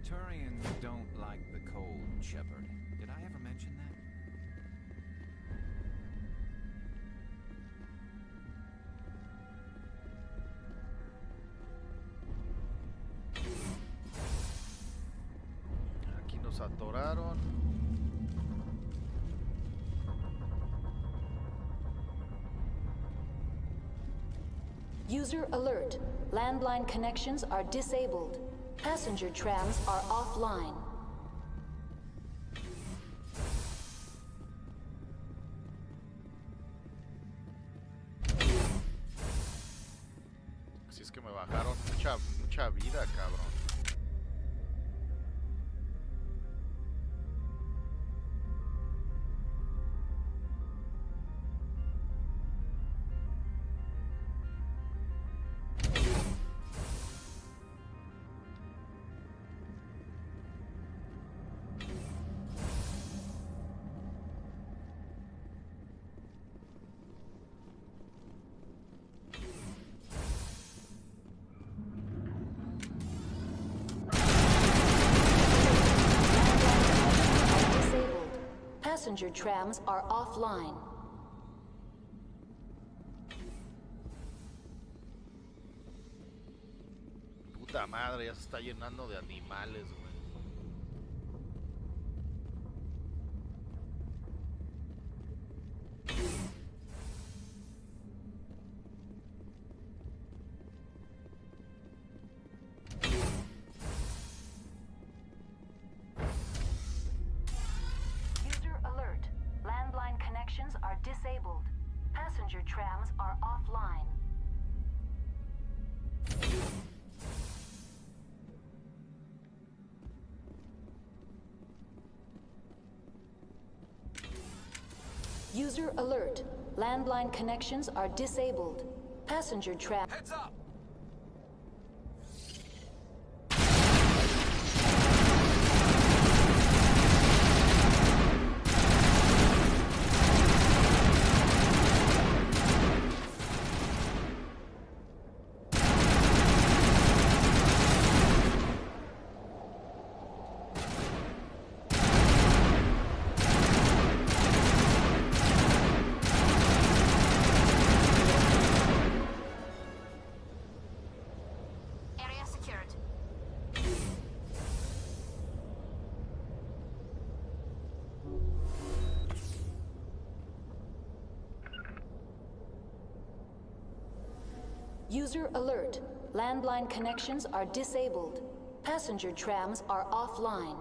Turians don't like the cold, Shepard. Did I ever mention that? Aquí nos atoraron. User alert. Landline connections are disabled. Passenger trams are offline. Así es que me bajaron mucha vida, cabrón. Passenger trams are offline. Puta madre, ya se está llenando de animales, güey. Are disabled. Passenger trams are offline. User alert. Landline connections are disabled. Passenger trap. Heads up! Area secured. User alert. Landline connections are disabled. Passenger trams are offline.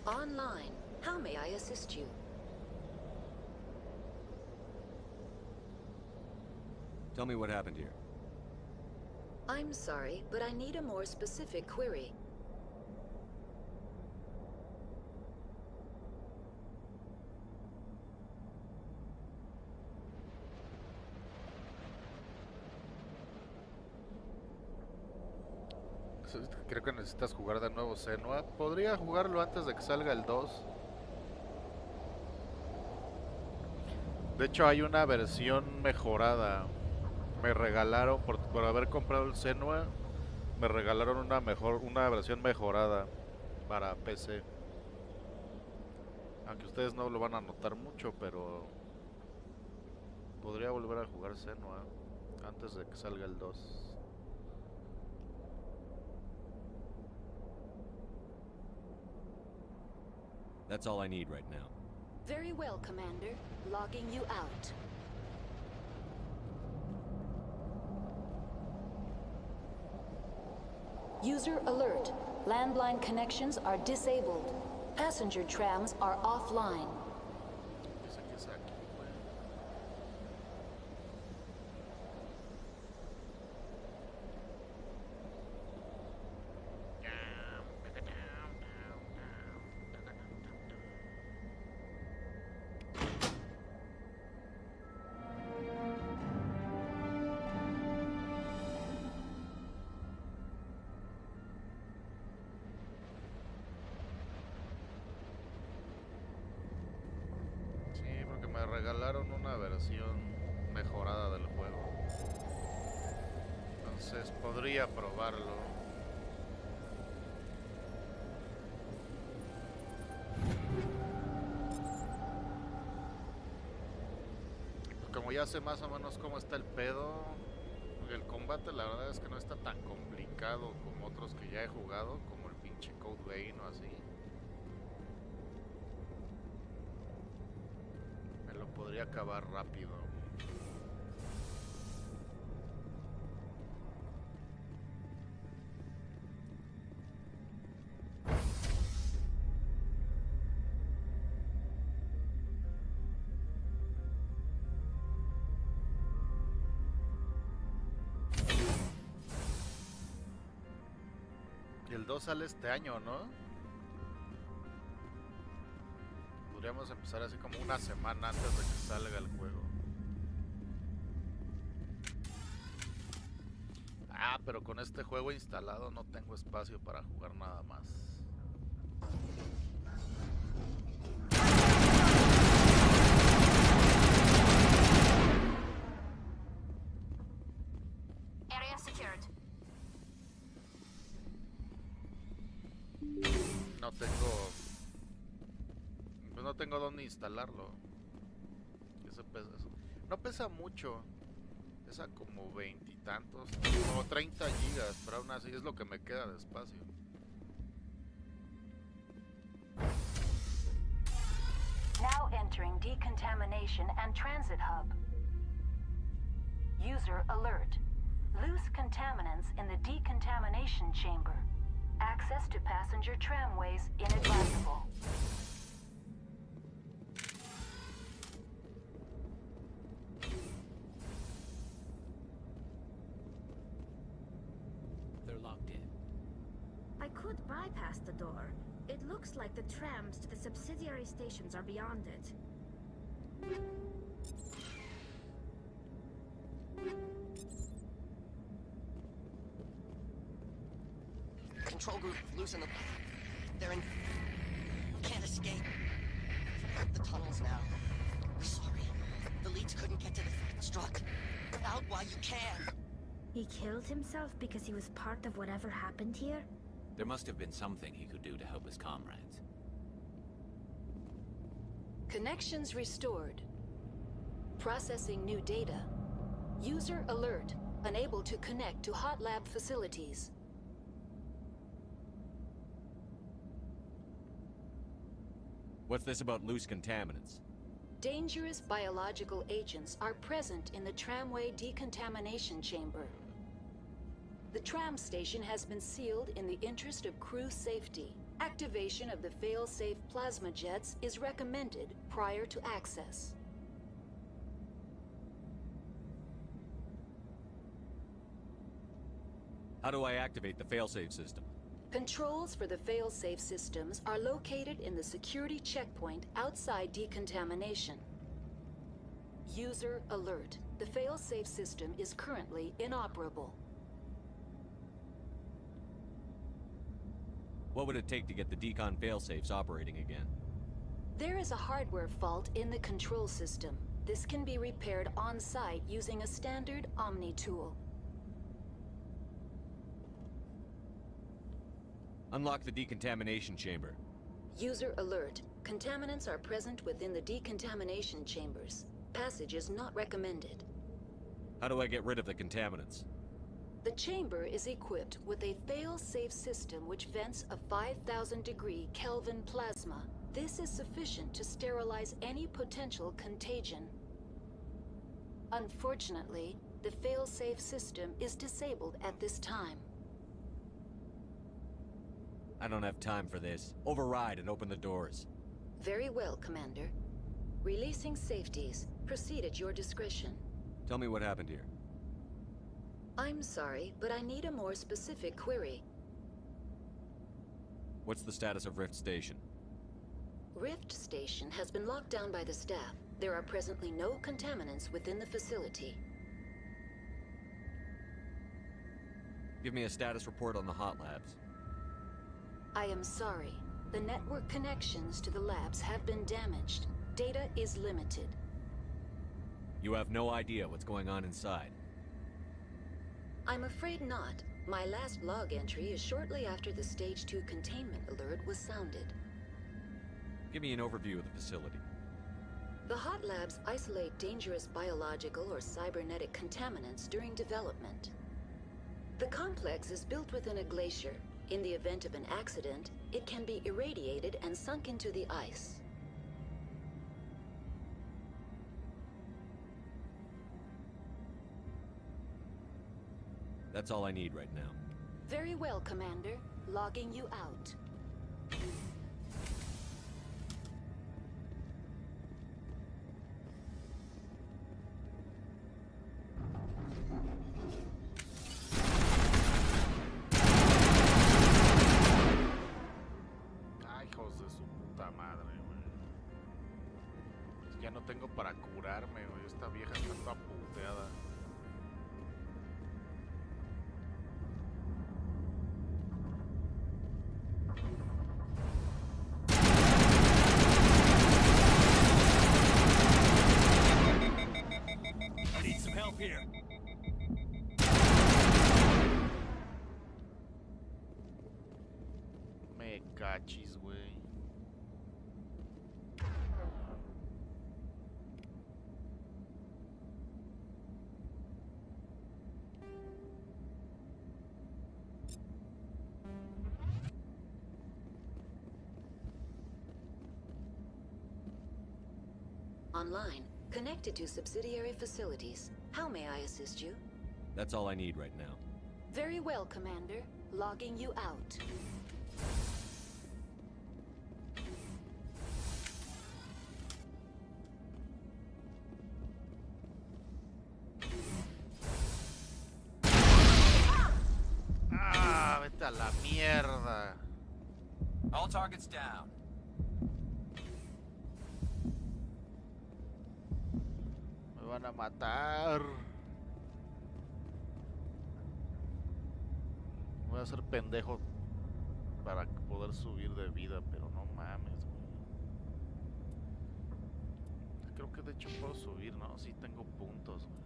Online. How may I assist you? Tell me what happened here. I'm sorry, but I need a more specific query. Creo que necesitas jugar de nuevo Senua. Podría jugarlo antes de que salga el 2. De hecho hay una versión mejorada. Me regalaron, por haber comprado el Senua, me regalaron una versión mejorada para PC. Aunque ustedes no lo van a notar mucho, pero podría volver a jugar Senua antes de que salga el 2. That's all I need right now. Very well, Commander. Logging you out. User alert. Landline connections are disabled. Passenger trams are offline. Me regalaron una versión mejorada del juego, entonces podría probarlo. Como ya sé más o menos cómo está el pedo, el combate la verdad es que no está tan complicado como otros que ya he jugado, como el pinche Code Vein o así. Podría acabar rápido. Y el 2 sale este año, ¿no? Podríamos empezar así como una semana antes de que salga el juego. Ah, pero con este juego instalado no tengo espacio para jugar nada más. Area secured. No tengo... Pues no tengo dónde instalarlo. No pesa mucho. Pesa como 20 y tantos, como 30 gigas, pero aún así es lo que me queda de espacio. Now entering decontamination and transit hub. User alert. Loose contaminants in the decontamination chamber. Access to passenger tramways inadvisable. They're locked in. I could bypass the door. It looks like the trams to the subsidiary stations are beyond it. Control group, loosen them. They're in... Can't escape. The tunnels now. Sorry. The leads couldn't get to the strut. Out while you can. He killed himself because he was part of whatever happened here? There must have been something he could do to help his comrades. Connections restored. Processing new data. User alert. Unable to connect to hot lab facilities. What's this about loose contaminants? Dangerous biological agents are present in the tramway decontamination chamber. The tram station has been sealed in the interest of crew safety. Activation of the fail-safe plasma jets is recommended prior to access. How do I activate the failsafe system? Controls for the fail-safe systems are located in the security checkpoint outside decontamination. User alert. The fail-safe system is currently inoperable. What would it take to get the decon failsafes operating again? There is a hardware fault in the control system. This can be repaired on-site using a standard Omni tool. Unlock the decontamination chamber. User alert. Contaminants are present within the decontamination chambers. Passage is not recommended. How do I get rid of the contaminants? The chamber is equipped with a fail-safe system which vents a 5,000-degree Kelvin plasma. This is sufficient to sterilize any potential contagion. Unfortunately, the fail-safe system is disabled at this time. I don't have time for this. Override and open the doors. Very well, Commander. Releasing safeties. Proceed at your discretion. Tell me what happened here. I'm sorry, but I need a more specific query. What's the status of Rift Station? Rift Station has been locked down by the staff. There are presently no contaminants within the facility. Give me a status report on the hot labs. I am sorry. The network connections to the labs have been damaged. Data is limited. You have no idea what's going on inside. I'm afraid not. My last log entry is shortly after the Stage 2 containment alert was sounded. Give me an overview of the facility. The hot labs isolate dangerous biological or cybernetic contaminants during development. The complex is built within a glacier. In the event of an accident, it can be irradiated and sunk into the ice. That's all I need right now. Very well, Commander. Logging you out. Ay, hijos de su puta madre, güey. Ya no tengo para curarme, güey. Esta vieja está toda puteada. I need some help here. Me cachis, güey. Online. Connected to subsidiary facilities. How may I assist you? That's all I need right now. Very well, Commander. Logging you out. Ah, vete a la mierda. All targets down. Me van a matar. Voy a hacer pendejo para poder subir de vida, pero no mames, güey. Creo que de hecho puedo subir, ¿no? Sí tengo puntos, güey.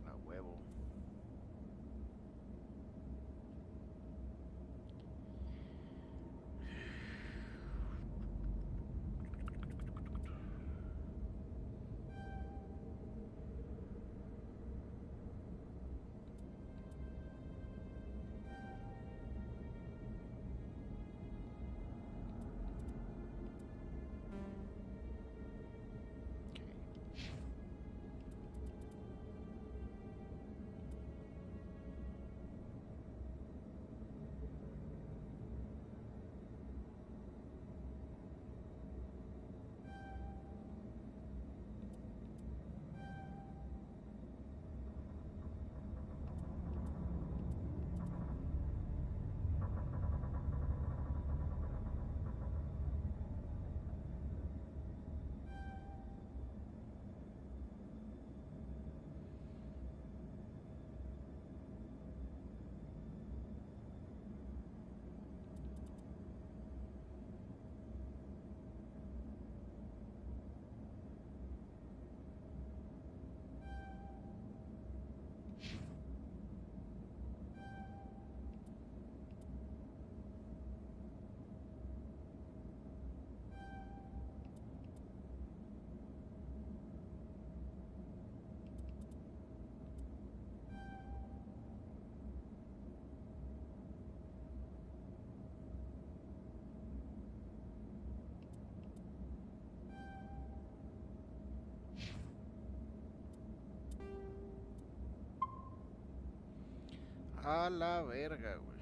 A huevo. A la verga, güey.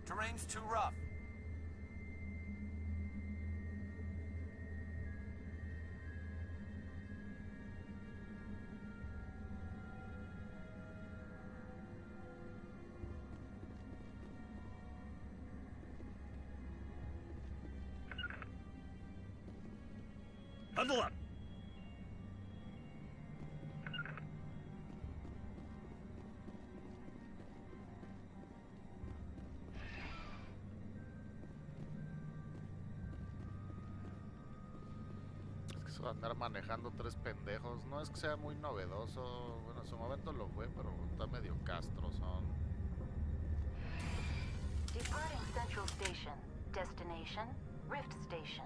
Terrain's too rough. Huddle up! Andar manejando tres pendejos no es que sea muy novedoso. Bueno, en su momento lo fue, pero está medio castrozón. Departing Central Station. Destination, Rift Station.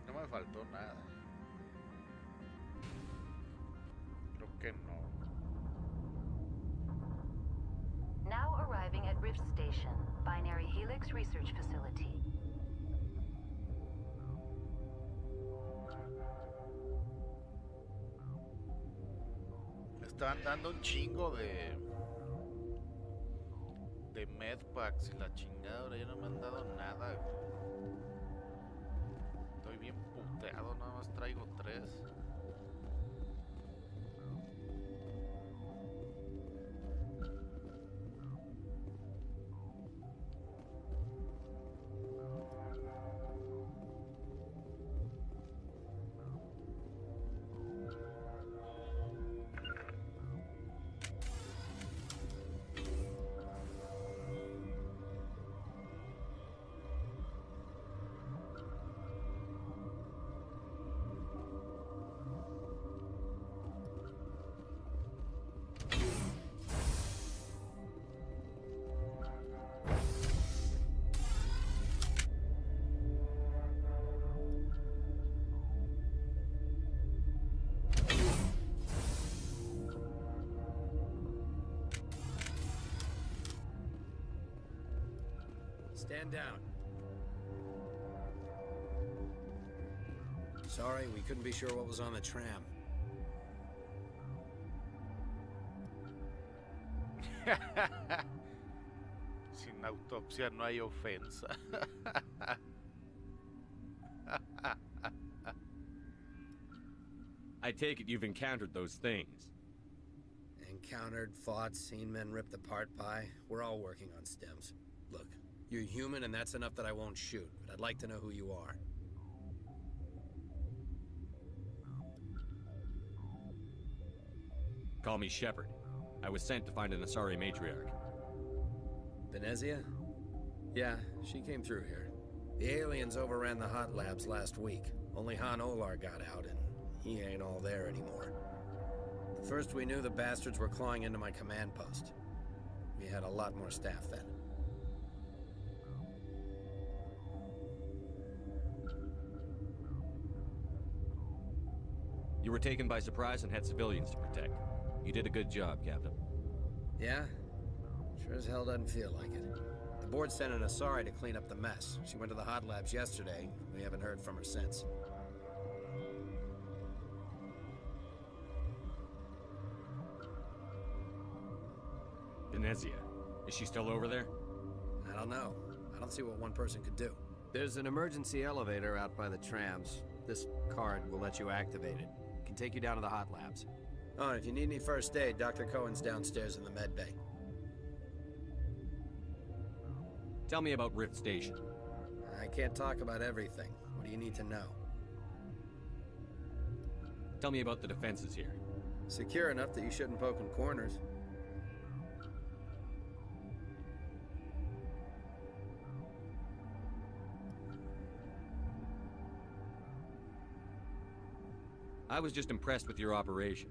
No me faltó nada. Creo que no. Now arriving at Rift Station, Binary Helix Research Facility. Me están dando un chingo de medpacks y la chingada, ahora ya no me han dado nada. Estoy bien puteado, nada más traigo 3. Stand down. Sorry, we couldn't be sure what was on the tram. Sin autopsia no hay ofensa. I take it you've encountered those things. Encountered, fought, seen men ripped apart by. We're all working on stems. Look, you're human and that's enough that I won't shoot, but I'd like to know who you are. Call me Shepard. I was sent to find an Asari matriarch. Venezia? Yeah, she came through here. The aliens overran the hot labs last week. Only Han Olar got out, and he ain't all there anymore. The first we knew, the bastards were clawing into my command post. We had a lot more staff then. You were taken by surprise and had civilians to protect. You did a good job, Captain. Yeah? Sure as hell doesn't feel like it. The board sent an Asari to clean up the mess. She went to the hot labs yesterday. We haven't heard from her since. Venezia. Is she still over there? I don't know. I don't see what one person could do. There's an emergency elevator out by the trams. This card will let you activate it. It can take you down to the hot labs. Oh, and if you need any first aid, Dr. Cohen's downstairs in the med bay. Tell me about Rift Station. I can't talk about everything. What do you need to know? Tell me about the defenses here. Secure enough that you shouldn't poke in corners. I was just impressed with your operation.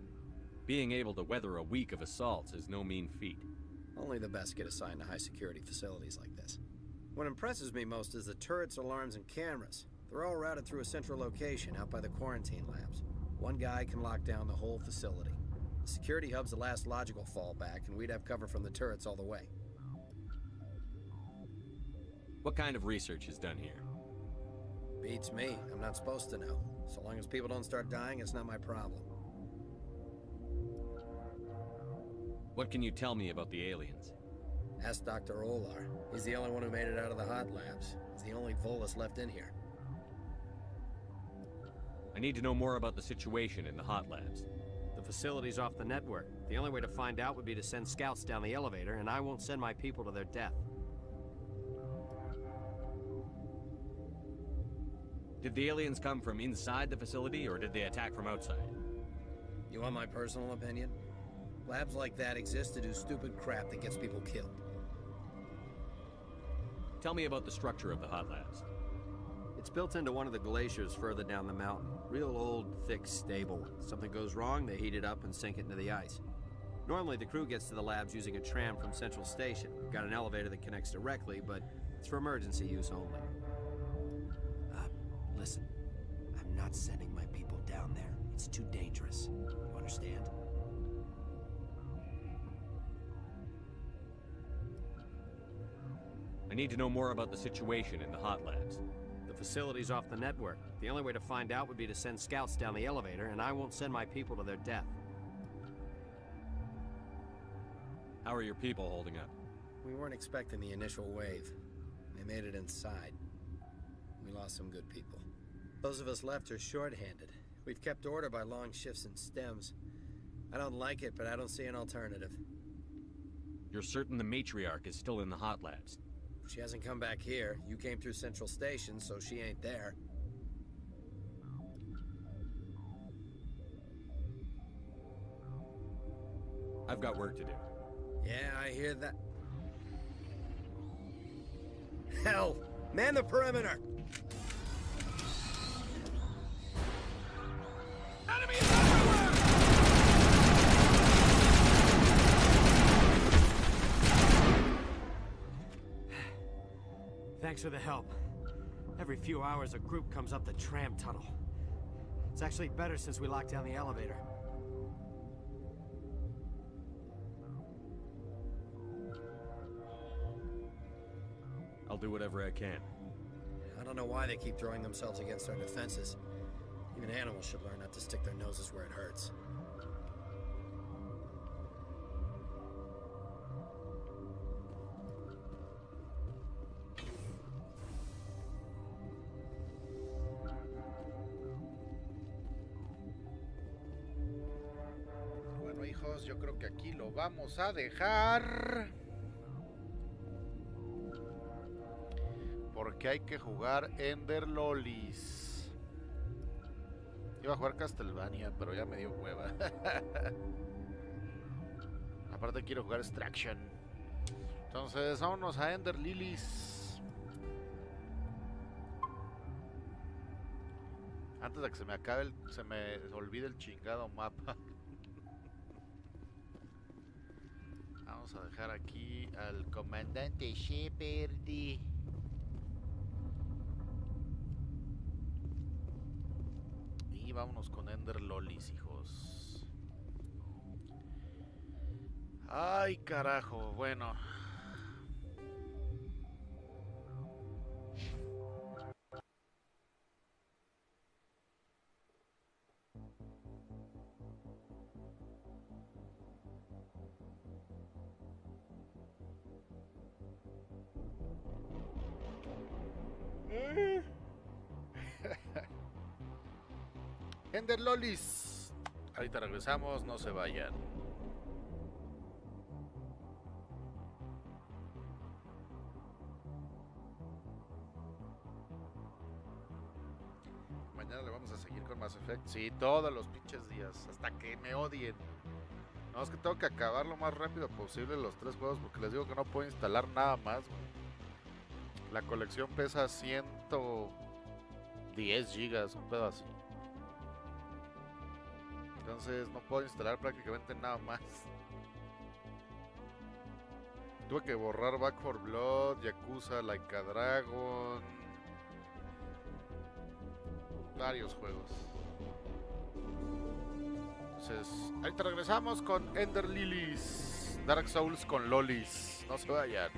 Being able to weather a week of assaults is no mean feat. Only the best get assigned to high-security facilities like this. What impresses me most is the turrets, alarms, and cameras. They're all routed through a central location out by the quarantine labs. One guy can lock down the whole facility. The security hub's the last logical fallback, and we'd have cover from the turrets all the way. What kind of research is done here? Beats me. I'm not supposed to know. So long as people don't start dying, it's not my problem. What can you tell me about the aliens? Ask Dr. Olar. He's the only one who made it out of the hot labs. He's the only Volus left in here. I need to know more about the situation in the hot labs. The facility's off the network. The only way to find out would be to send scouts down the elevator, and I won't send my people to their death. Did the aliens come from inside the facility, or did they attack from outside? You want my personal opinion? Labs like that exist to do stupid crap that gets people killed. Tell me about the structure of the hot labs. It's built into one of the glaciers further down the mountain. Real old, thick, stable. Something goes wrong, they heat it up and sink it into the ice. Normally, the crew gets to the labs using a tram from Central Station. We've got an elevator that connects directly, but it's for emergency use only. Listen, I'm not sending my people down there. It's too dangerous. You understand? I need to know more about the situation in the hot labs. The facility's off the network. The only way to find out would be to send scouts down the elevator, and I won't send my people to their death. How are your people holding up? We weren't expecting the initial wave. They made it inside. We lost some good people. Those of us left are short-handed. We've kept order by long shifts and stems. I don't like it, but I don't see an alternative. You're certain the matriarch is still in the hot labs? She hasn't come back here. You came through Central Station, so she ain't there. I've got work to do. Yeah, I hear that. Hell! Man the perimeter! Enemies everywhere! Thanks for the help. Every few hours, a group comes up the tram tunnel. It's actually better since we locked down the elevator. I'll I'll do whatever I can. I don't know why they keep throwing themselves against our defenses. Even animals should learn not to stick their noses where it hurts. Bueno, hijos, yo creo que aquí lo vamos a dejar. Porque hay que jugar Ender Lollies. Iba a jugar Castlevania, pero ya me dio hueva. Aparte quiero jugar Extraction. Entonces, vámonos a Ender Lilies. Antes de que se me acabe se me olvide el chingado mapa. Vamos a dejar aquí al comandante Shepard. Y vámonos con Ender Lollies, hijos. Ay, carajo, bueno. Ender Lollies. Ahorita regresamos, no se vayan. Mañana le vamos a seguir con Mass Effect. Sí, todos los pinches días, hasta que me odien. No, es que tengo que acabar lo más rápido posible los 3 juegos, porque les digo que no puedo instalar nada más, güey. La colección pesa 110 gigas, un pedo así. Entonces no puedo instalar prácticamente nada más. Tuve que borrar Back 4 Blood, Yakuza, Like a Dragon, varios juegos. Entonces, ahorita regresamos con Ender Lilies, Dark Souls con Lollies. No se vayan.